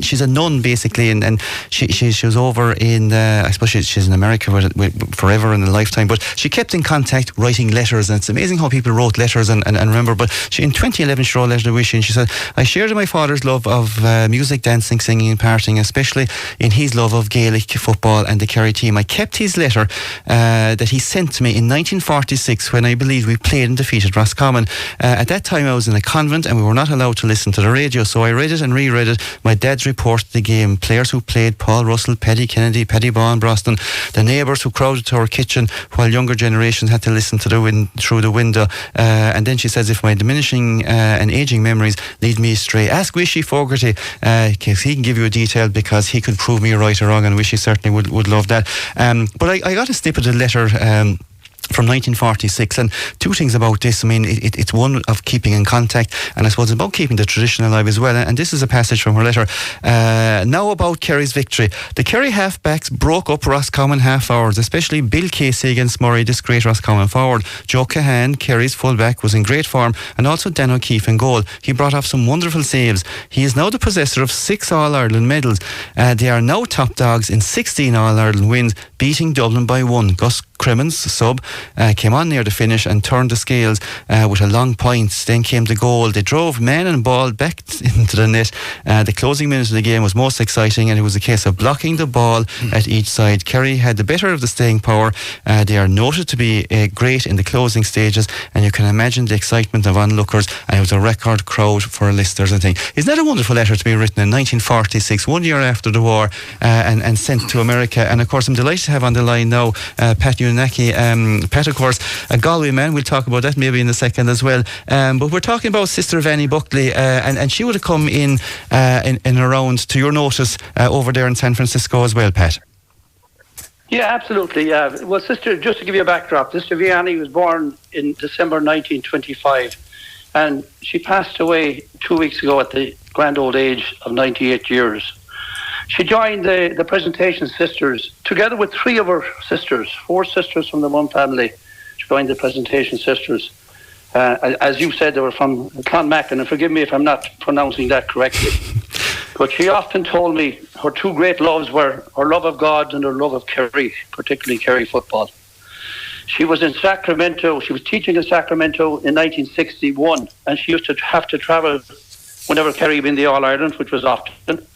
she's a nun basically, and she was over in I suppose she's in America with forever and a lifetime, but she kept in contact, writing letters, and it's amazing how people wrote letters and remember. But in 2011 she wrote a letter to Wishy, and she said, "I shared my father's love of music, dancing, singing and partying, especially in his love of Gaelic football and the Kerry team. I kept his letter that he sent to me in 1946 when I believe we played and defeated Roscommon. At that time I was in a convent and we were not allowed to listen to the radio, so I read it and reread it. My dad's report of the game game. Players who played: Paul Russell, Paddy Kennedy, Paddy Baughan, Brosnan. The neighbours who crowded to our kitchen while younger generations had to listen to through the window. And then she says, if my diminishing and ageing memories lead me astray, ask Wishy Fogarty, because he can give you a detail, because he could prove me right or wrong, and Wishy certainly would love that. But I got a snippet of a letter from 1946, and two things about this. I mean, it's one of keeping in contact, and I suppose it's about keeping the tradition alive as well. And this is a passage from her letter. Now about Kerry's victory. The Kerry halfbacks broke up Roscommon half hours, especially Bill Casey against Murray, this great Roscommon forward. Joe Cahan, Kerry's fullback, was in great form, and also Dan O'Keefe in goal. He brought off some wonderful saves. He is now the possessor of 6 All-Ireland medals. They are now top dogs in 16 All-Ireland wins, beating Dublin by 1. Gus Crimmins, sub, came on near the finish and turned the scales with a long point. Then came the goal. They drove man and ball back into the net. The closing minute of the game was most exciting, and it was a case of blocking the ball at each side. Kerry had the better of the staying power. They are noted to be great in the closing stages, and you can imagine the excitement of onlookers, and it was a record crowd for listers, I think. Isn't that a wonderful letter to be written in 1946, 1 year after the war, and sent to America? And of course, I'm delighted to have on the line now Pat Unaki. Pat, of course, a Galway man. We'll talk about that maybe in a second as well. But we're talking about Sister Vanny Buckley, and she would have come in around to your notice over there in San Francisco as well, Pat. Yeah, absolutely. Well, Sister, just to give you a backdrop, Sister Vianney was born in December 1925, and she passed away 2 weeks ago at the grand old age of 98 years. She joined the Presentation Sisters, together with 3 of her sisters, 4 sisters from the one family. She joined the Presentation Sisters. As you said, they were from Clonmackin, and forgive me if I'm not pronouncing that correctly. But she often told me her 2 great loves were her love of God and her love of Kerry, particularly Kerry football. She was in Sacramento. She was teaching in Sacramento in 1961, and she used to have to travel whenever Kerry won the All-Ireland, which was often.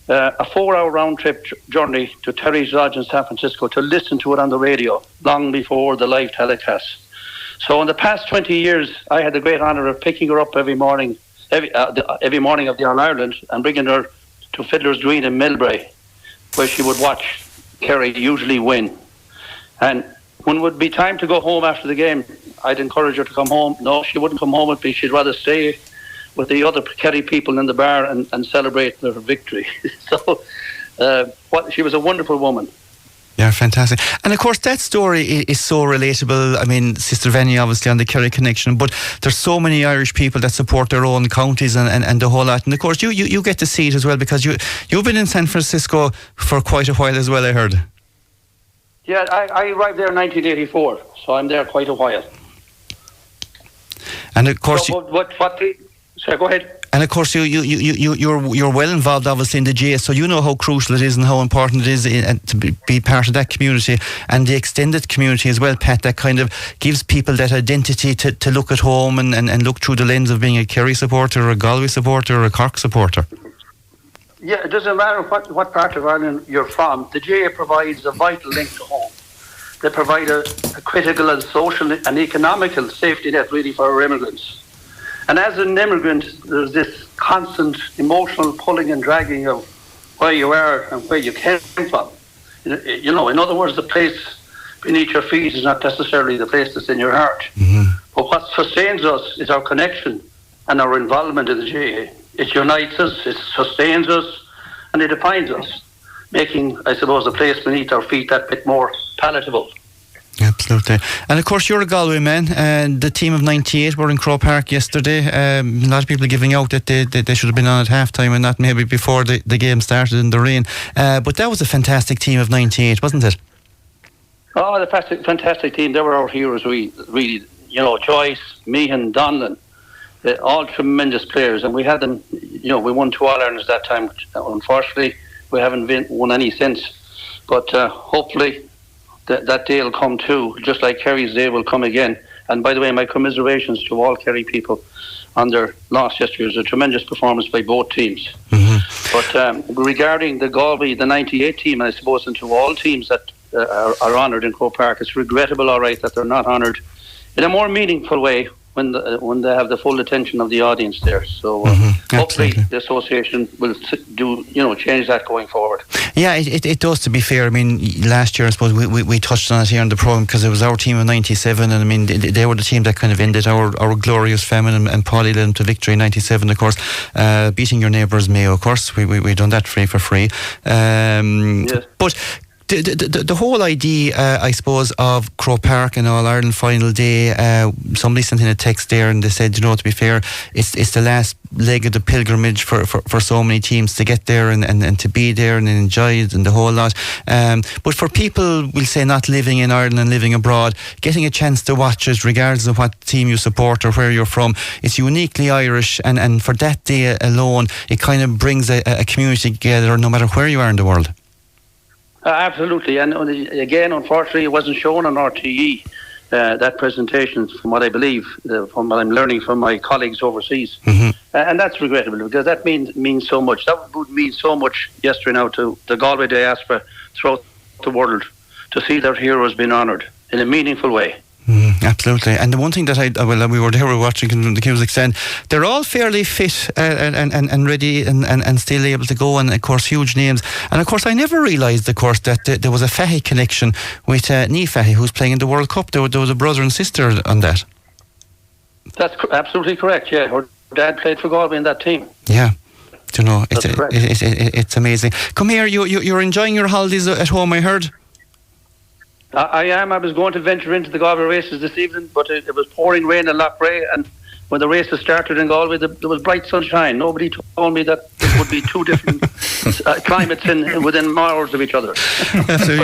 A 4-hour round-trip journey to Terrace Lodge in San Francisco to listen to it on the radio long before the live telecast. So in the past 20 years, I had the great honour of picking her up every morning of the All-Ireland and bringing her to Fiddler's Green in Millbrae, where she would watch Kerry usually win. And when it would be time to go home after the game, I'd encourage her to come home. No, she wouldn't come home with me. She'd rather stay with the other Kerry people in the bar and celebrate their victory. So she was a wonderful woman. Yeah, fantastic. And of course that story is so relatable. I mean, Sister Vanny obviously on the Kerry connection, but there's so many Irish people that support their own counties and the whole lot. And of course you get to see it as well, because you've been in San Francisco for quite a while as well, I heard. Yeah, I arrived there in 1984, so I'm there quite a while. And of course sorry, go ahead. And of course, you're well involved, obviously, in the GS, so you know how crucial it is and how important it is to be part of that community and the extended community as well, Pat. That kind of gives people that identity to look at home and look through the lens of being a Kerry supporter, or a Galway supporter, or a Cork supporter. Yeah, it doesn't matter what part of Ireland you're from. The GA provides a vital link to home. They provide a critical and social and economical safety net, really, for our immigrants. And as an immigrant, there's this constant emotional pulling and dragging of where you are and where you came from. You know, in other words, the place beneath your feet is not necessarily the place that's in your heart. Mm-hmm. But what sustains us is our connection and our involvement in the GAA. It unites us, it sustains us, and it defines us, making, I suppose, the place beneath our feet that bit more palatable. Absolutely. And of course you're a Galway man, and the team of 98 were in Croke Park yesterday. A lot of people giving out that they should have been on at half time and not maybe before the game started in the rain, but that was a fantastic team of 98, wasn't it? Oh, the fantastic team. They were our heroes, really. You know, Joyce, Meehan, Donlan, all tremendous players, and we had them. You know, we won 2 All-Irelands that time. Unfortunately, we haven't won any since, but hopefully that day will come too, just like Kerry's day will come again. And by the way, my commiserations to all Kerry people on their loss yesterday. It was a tremendous performance by both teams. Mm-hmm. But regarding the Galway, the 98 team, I suppose, and to all teams that are honoured in Croke Park, it's regrettable, all right, that they're not honoured in a more meaningful way when they have the full attention of the audience there. So hopefully the association will change that going forward. Yeah, it does, to be fair. I mean, last year I suppose we touched on it here on the programme because it was our team of 97, and I mean they were the team that kind of ended our glorious famine, and Paulie led them to victory in 97, of course, beating your neighbours Mayo, of course. We done that for free. Yes. But the whole idea, I suppose, of Croke Park and All-Ireland final day, somebody sent in a text there and they said, to be fair, it's the last leg of the pilgrimage for so many teams to get there and to be there and enjoy it and the whole lot. But for people, we'll say, not living in Ireland and living abroad, getting a chance to watch it, regardless of what team you support or where you're from, it's uniquely Irish, and for that day alone, it kind of brings a community together no matter where you are in the world. Absolutely, and again, unfortunately, it wasn't shown on RTE, that presentation, from what I believe, from what I'm learning from my colleagues overseas. And that's regrettable, because that means so much. That would mean so much yesterday now to the Galway diaspora throughout the world, to see their heroes being honoured in a meaningful way. Absolutely. And the one thing that we were there, we were watching the Cusack stand, they're all fairly fit and ready and still able to go, and of course huge names. And of course I never realised, of course, that there was a Fahy connection with Niamh Fahy, who's playing in the World Cup. There was a brother and sister on that. That's absolutely correct, yeah. Her dad played for Galway in that team. Yeah. It's amazing. Come here, you're enjoying your holidays at home, I heard. I am. I was going to venture into the Galway races this evening, but it was pouring rain in Loughrea, and when the races started in Galway, there was bright sunshine. Nobody told me that it would be two different climates within miles of each other. So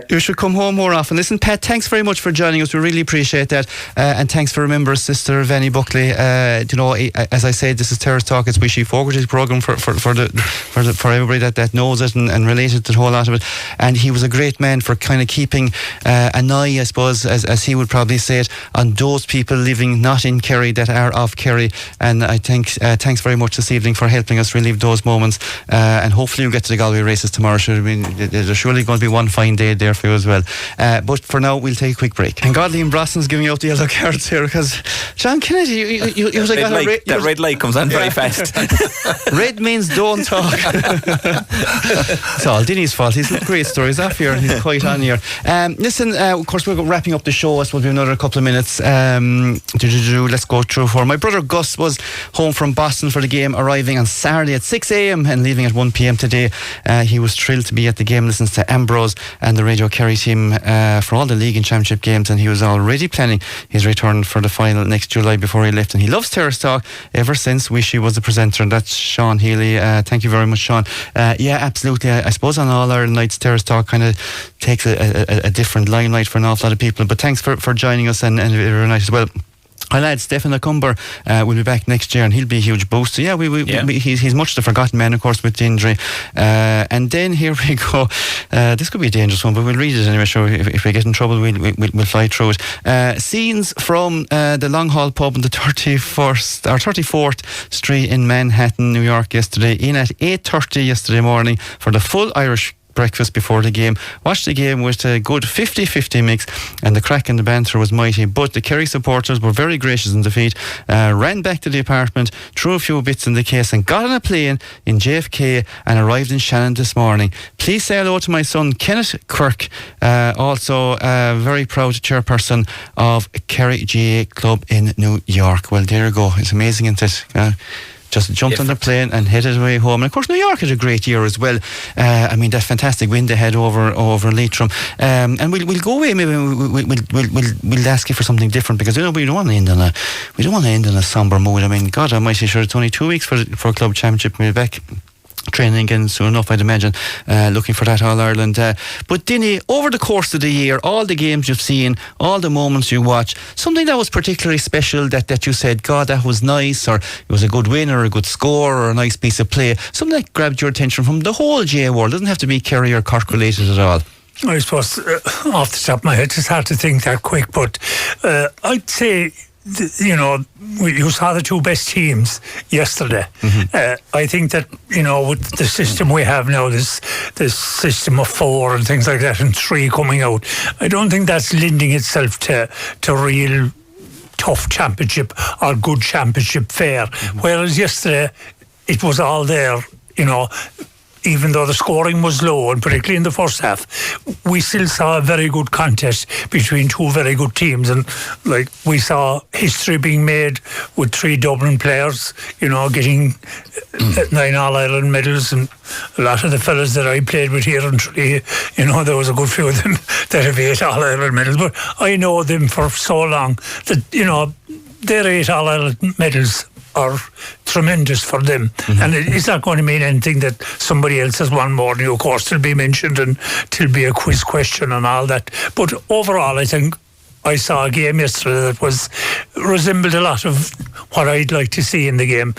you should come home more often. Listen, Pat, thanks very much for joining us. We really appreciate that, and thanks for remembering Sister Vanny Buckley. As I said, this is Terrace Talk. It's Wishy Fogarty's programme for everybody that knows it and related to the whole lot of it. And he was a great man for kind of keeping an eye, I suppose, as he would probably say it, on those people living not in Kerry that are of Kerry. And I think thanks very much this evening for helping us relive those moments, and hopefully you'll get to the Galway races tomorrow. There's surely going to be one fine day there for you as well, but for now we'll take a quick break. And Godly and Brosnan's giving out the yellow cards here, because John Kennedy, you that red light comes on very fast. Red means don't talk. It's all Dinny's fault. He's got great stories off here and he's quite on here. Listen, of course we're wrapping up the show. I suppose we'll be another couple of minutes. Let's go through for my brother Gus was home from Boston for the game, arriving on Saturday at 6 a.m. and leaving at 1 p.m. today. He was thrilled to be at the game, listens to Ambrose and the Radio Kerry team for all the league and championship games, and he was already planning his return for the final next July before he left. And he loves Terrace Talk ever since Wishy was the presenter, and that's Sean Healy. Thank you very much, Sean. Yeah, absolutely. I suppose on All Ireland nights, Terrace Talk kind of takes a different limelight for an awful lot of people, but thanks for joining us, and very nice as well. Our lad Stephen Lacumber will be back next year, and he'll be a huge boost. So he's much the forgotten man, of course, with the injury. And then here we go. This could be a dangerous one, but we'll read it anyway. So if we get in trouble, we'll fly through it. Scenes from the Long Hall pub on the 34th Street in Manhattan, New York, yesterday. In at 8:30 yesterday morning for the full Irish breakfast before the game. Watched the game with a good 50-50 mix, and the crack and the banter was mighty, but the Kerry supporters were very gracious in defeat, ran back to the apartment, threw a few bits in the case and got on a plane in JFK and arrived in Shannon this morning. Please say hello to my son Kenneth Quirk, also very proud chairperson of Kerry GA Club in New York. Well, there you go. It's amazing, isn't it? Just jumped on the plane and headed away home. And of course, New York had a great year as well. I mean, that fantastic win they had over Leitrim. And we'll go away. Maybe we'll ask you for something different, because we don't want to end on a somber mood. I mean, God Almighty, sure, it's only 2 weeks for club championship. We'll be back training again soon enough, I'd imagine, looking for that All-Ireland. But Dinny, over the course of the year, all the games you've seen, all the moments you watch, something that was particularly special that you said, God, that was nice, or it was a good win or a good score or a nice piece of play, something that grabbed your attention from the whole GA world? It doesn't have to be Kerry or Cork related at all. I suppose off the top of my head, it's hard to think that quick, but I'd say, you saw the two best teams yesterday. I think that, with the system we have now, this system of 4 and things like that, and 3 coming out, I don't think that's lending itself to real tough championship or good championship fare. Whereas yesterday, it was all there, even though the scoring was low, and particularly in the first half, we still saw a very good contest between two very good teams. And we saw history being made with 3 Dublin players, getting 9 All-Ireland medals. And a lot of the fellas that I played with here in Tralee, there was a good few of them that have 8 All-Ireland medals. But I know them for so long that, their 8 All-Ireland medals are tremendous for them, and it's not going to mean anything that somebody else has won more than you. Of course, it'll be mentioned and it'll be a quiz question and all that. But overall, I think I saw a game yesterday that resembled a lot of what I'd like to see in the game.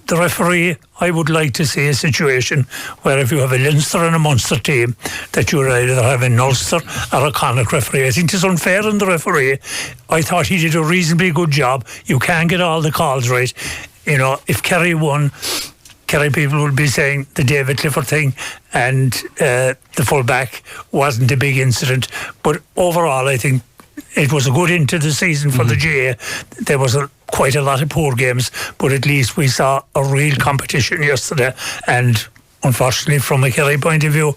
The referee, I would like to see a situation where if you have a Leinster and a Munster team, that you either have an Ulster or a Connacht referee. I think it's unfair on the referee. I thought he did a reasonably good job. You can't get all the calls right. If Kerry won, Kerry people would be saying the David Clifford thing and the full-back wasn't a big incident. But overall, I think it was a good end to the season for the GA. There was quite a lot of poor games, but at least we saw a real competition yesterday. And unfortunately, from a Kerry point of view,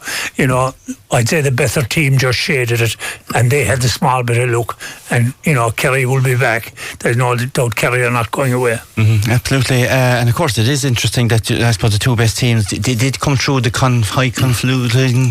I'd say the better team just shaded it, and they had the small bit of luck. And Kerry will be back. There's no doubt Kerry are not going away. Absolutely, and of course it is interesting that I suppose the 2 best teams they did come through the high confluting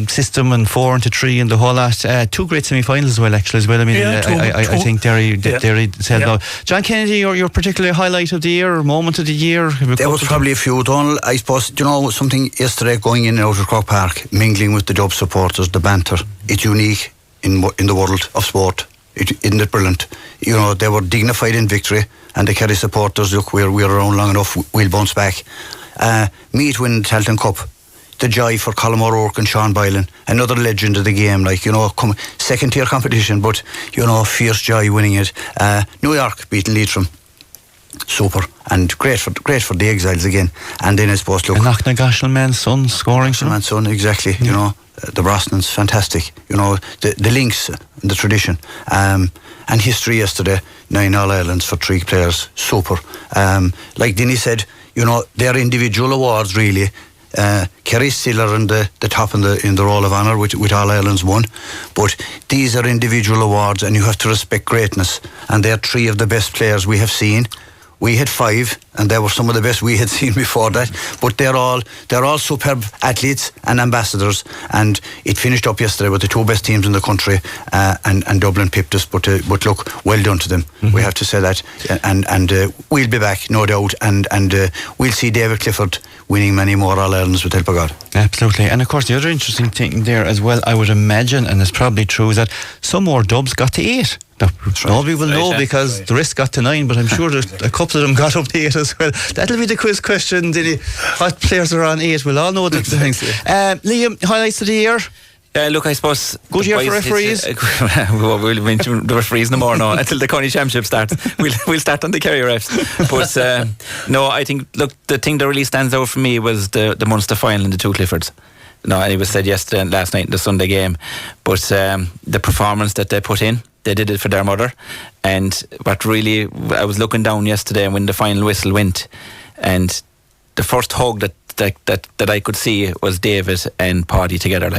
system and 4-3 and the whole lot. 2 great semi-finals as well. I mean, I think Derry said no. John Kennedy, your particular highlight of the year or moment of the year? There was probably a few, Donal. I suppose something yesterday, going in and out of Croke Park, mingling with the Dub supporters, the banter. It's unique in the world of sport. Isn't it brilliant? They were dignified in victory, and the Kerry supporters, look, we're around long enough, we'll bounce back. Meath win the Talton Cup. The joy for Colm O'Rourke and Sean Boylan, another legend of the game, second tier competition, but fierce joy winning it. New York beating Leitrim. Super, and great for the Exiles again. And then I suppose, look, Knocknagashan man's son scoring. Man's son, exactly. The Brosnans, fantastic. The links, the tradition, and history yesterday. 9 All-Irelands for 3 players, super. Like Dinny said, their individual awards really. Kerry still are in the top in the Roll of Honour with All-Irelands won, but these are individual awards, and you have to respect greatness. And they're 3 of the best players we have seen. We had 5, and they were some of the best we had seen before that. But they're all superb athletes and ambassadors. And it finished up yesterday with the 2 best teams in the country, and Dublin pipped us. But look, well done to them. We have to say that. And we'll be back, no doubt. And we'll see David Clifford winning many more All-Irelands with help of God. Absolutely. And of course, the other interesting thing there as well, I would imagine, and it's probably true, is that some more Dubs got to 8. Nobody will know because the rest got to 9, but I'm sure that a couple of them got up to 8 as well. That'll be the quiz question, Dinny. What players are on 8? We'll all know the things. Liam, highlights of the year? Look, I suppose good year for referees. We'll mention the referees no more now until the Kearny Championship starts. We'll start on the Kerry refs. But no, I think, look, the thing that really stands out for me was the Munster final and the 2 Cliffords. And it was said yesterday and last night in the Sunday game, but the performance that they put in, they did it for their mother. And what really, I was looking down yesterday when the final whistle went, and the first hug that I could see was David and Paddy together.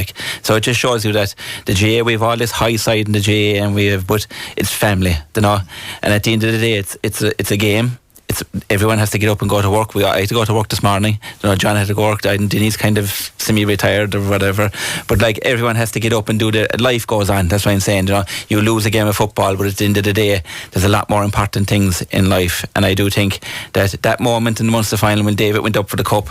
So it just shows you that the GA, we have all this high side in the GA, but it's family, And at the end of the day, it's a game. Everyone has to get up and go to work. I had to go to work this morning. John had to go to work. Denny's kind of semi-retired or whatever. But everyone has to get up and do life goes on. That's what I'm saying. You lose a game of football, but at the end of the day, there's a lot more important things in life. And I do think that moment in the Munster final when David went up for the cup,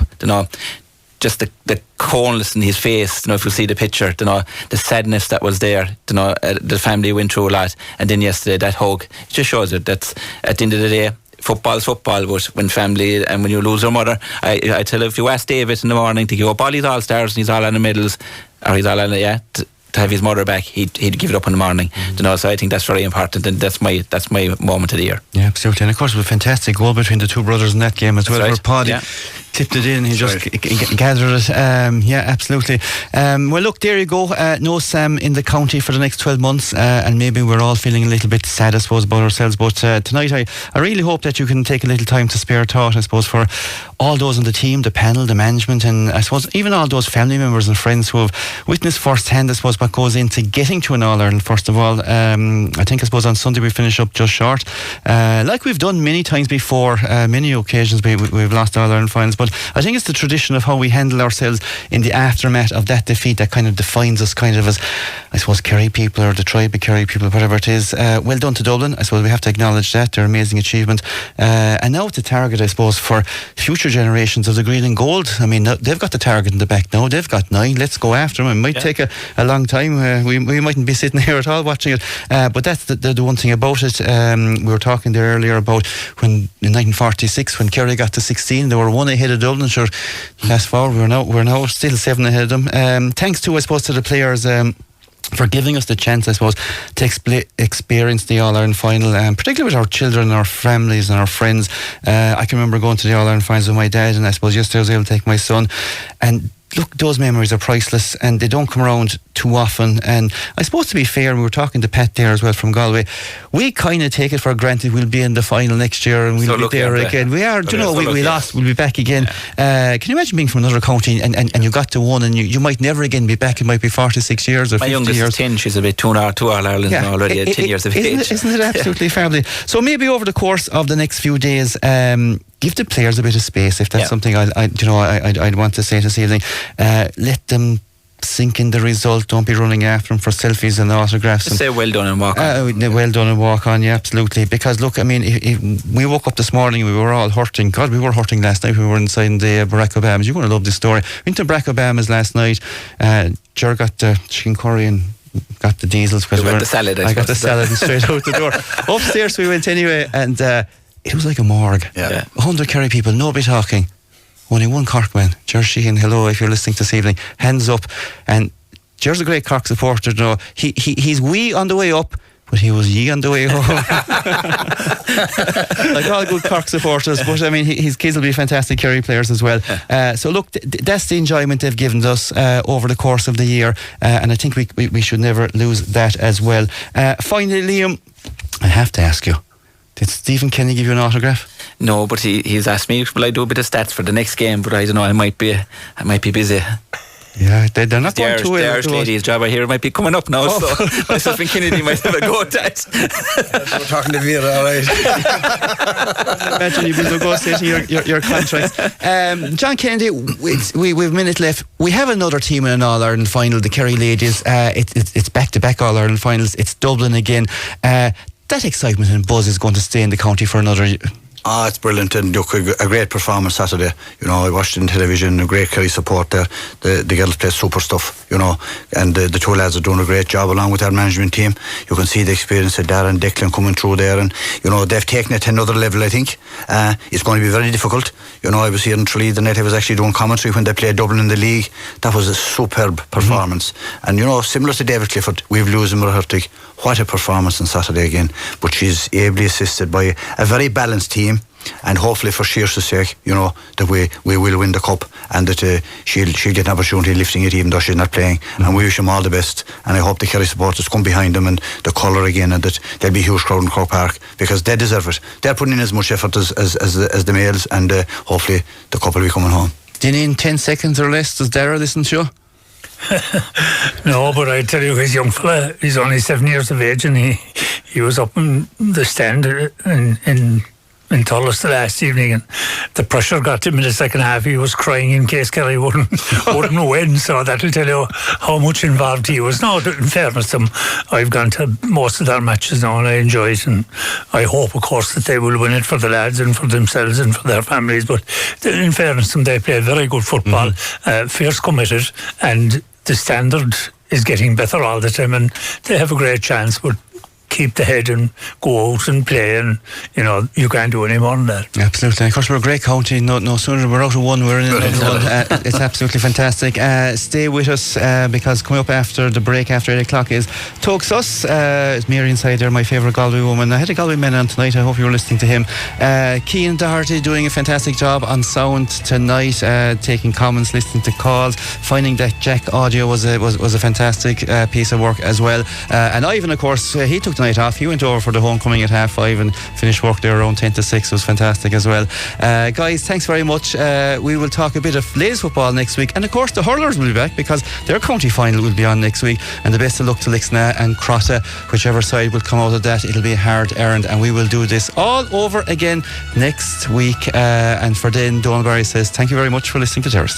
just the coldness in his face, if you see the picture, the sadness that was there, the family went through a lot. And then yesterday, that hug, it just shows you that at the end of the day, football's football, but when family and when you lose your mother, I tell you, if you ask David in the morning to give up all his all-stars and he's all on the medals, or he's all on to have his mother back, he'd give it up in the morning. So I think that's very important, and that's my moment of the year. Yeah, absolutely. And of course, it was a fantastic goal between the 2 brothers in that game as well. Right. For Paddy tipped it in. He just gathered it. Yeah, absolutely. Well, look, there you go. No Sam in the county for the next 12 months, and maybe we're all feeling a little bit sad, I suppose, about ourselves. But tonight, I really hope that you can take a little time to spare thought, I suppose, for all those on the team, the panel, the management, and I suppose even all those family members and friends who have witnessed firsthand, I suppose, what goes into getting to an All-Ireland. First of all, I think, I suppose, on Sunday we finish up just short, like we've done many times before. Many occasions we've lost All-Ireland finals, but I think it's the tradition of how we handle ourselves in the aftermath of that defeat that kind of defines us, kind of as, I suppose, Kerry people, or the tribe of Kerry people, whatever it is. Well done to Dublin. I suppose we have to acknowledge that, their amazing achievement, and now it's a target, I suppose, for future generations of the green and gold. I mean, they've got the target in the back now. They've got 9. Let's go after them. It might take a long time. We mightn't be sitting here at all watching it, but that's the one thing about it. We were talking there earlier about when in 1946, when Kerry got to 16, they were 1 ahead of Dublin. Sure, fast forward, we're now still 7 ahead of them. Thanks to, I suppose, to the players for giving us the chance, I suppose, to experience the All-Ireland final, particularly with our children, our families and our friends. I can remember going to the All-Ireland finals with my dad, and I suppose yesterday I was able to take my son, and look, those memories are priceless, and they don't come around too often. And I suppose, to be fair, we were talking to Pat there as well from Galway, we kind of take it for granted we'll be in the final next year and we'll be there again. We are, you know, we lost, we'll be back again. Can you imagine being from another county and you got to one, and you might never again be back? It might be 46 years or 50 years. My youngest is 10, she's a bit too All-Ireland already at 10 years of age. Isn't it absolutely fabulous? So maybe over the course of the next few days, give the players a bit of space, if that's something I'd want to say this evening. Let them sink in the result. Don't be running after them for selfies and autographs. Just say well done and walk on. Well done and walk on, yeah, absolutely. Because look, I mean, if we woke up this morning, we were all hurting. God, we were hurting last night. We were inside the Barack Obama's. You're going to love this story. Went to Barack Obama's last night. Ger got the chicken curry and got the diesels. You got the salad. I got the salad and straight out the door. Upstairs we went anyway, and it was like a morgue. 100 Kerry people, nobody talking. Only one Cork man, Ger Sheehan. Hello, if you're listening this evening, hands up. And Ger's a great Cork supporter. You know, he's wee on the way up, but he was ye on the way home. Like all good Cork supporters. But I mean, his kids will be fantastic Kerry players as well. So look, that's the enjoyment they've given us over the course of the year, and I think we should never lose that as well. Finally, Liam, I have to ask you, did Stephen Kenny give you an autograph? No, but he's asked me, will I do a bit of stats for the next game? But I don't know, I might be busy. Yeah, they're not going too well. The Irish ladies' job, I hear, might be coming up now, so myself and Kennedy might have a go at that. We're talking to Vera, all right. Imagine you've been negotiating your contracts. John Kennedy, we've a minute left. We have another team in an All-Ireland final, the Kerry Ladies. It's back-to-back All-Ireland finals. It's Dublin again. That excitement and buzz is going to stay in the county for another year. It's brilliant, and look, a great performance Saturday. You know, I watched it on television, a great Kerry support there. The girls play super stuff, you know, and the two lads are doing a great job along with our management team. You can see the experience of Darren and Declan coming through there, and you know, they've taken it to another level, I think. It's going to be very difficult. You know, I was here in Tralee the night. I was actually doing commentary when they played Dublin in the league. That was a superb performance. And you know, similar to David Clifford, we've losing Mara Hurtig. What a performance on Saturday again. But she's ably assisted by a very balanced team, and hopefully for Shear's sake, you know, that we will win the cup, and that she'll get an opportunity lifting it even though she's not playing. And we wish them all the best, and I hope the Kerry supporters come behind them and the colour again, and that there'll be a huge crowd in Croke Park, because they deserve it. They're putting in as much effort as the males, and hopefully the couple will be coming home. Do you need 10 seconds or less? Does Dara listen to you? No, but I tell you, his young fella, he's only 7 years of age, and he was up in the stand in Tullis the last evening, and the pressure got him in the second half. He was crying in case Kerry wouldn't win, so that'll tell you how much involved he was. Now, in fairness to him, I've gone to most of their matches now and I enjoy it, and I hope, of course, that they will win it for the lads and for themselves and for their families. But in fairness to them, they play very good football, fierce committed, and the standard is getting better all the time, and they have a great chance. But keep the head and go out and play, and you can't do any more than that. Absolutely. And of course, we're a great county. No sooner we're out of one, we're in another one. It's absolutely fantastic. Stay with us because coming up after the break, after 8 o'clock, is Talk Sus. It's Mary inside there, my favourite Galway woman. I had a Galway man on tonight. I hope you were listening to him. Cian Doherty doing a fantastic job on sound tonight, taking comments, listening to calls, finding that Jack audio was a fantastic piece of work as well. And Ivan, of course, he took the night off. He went over for the homecoming at 5:30 and finished work there around 10 to 6. It was fantastic as well. Guys, thanks very much. We will talk a bit of ladies football next week, and of course the hurlers will be back because their county final will be on next week, and the best of luck to Lixna and Crotta. Whichever side will come out of that, it'll be a hard errand, and we will do this all over again next week. And for then, Donal Barry says thank you very much for listening to Terrace.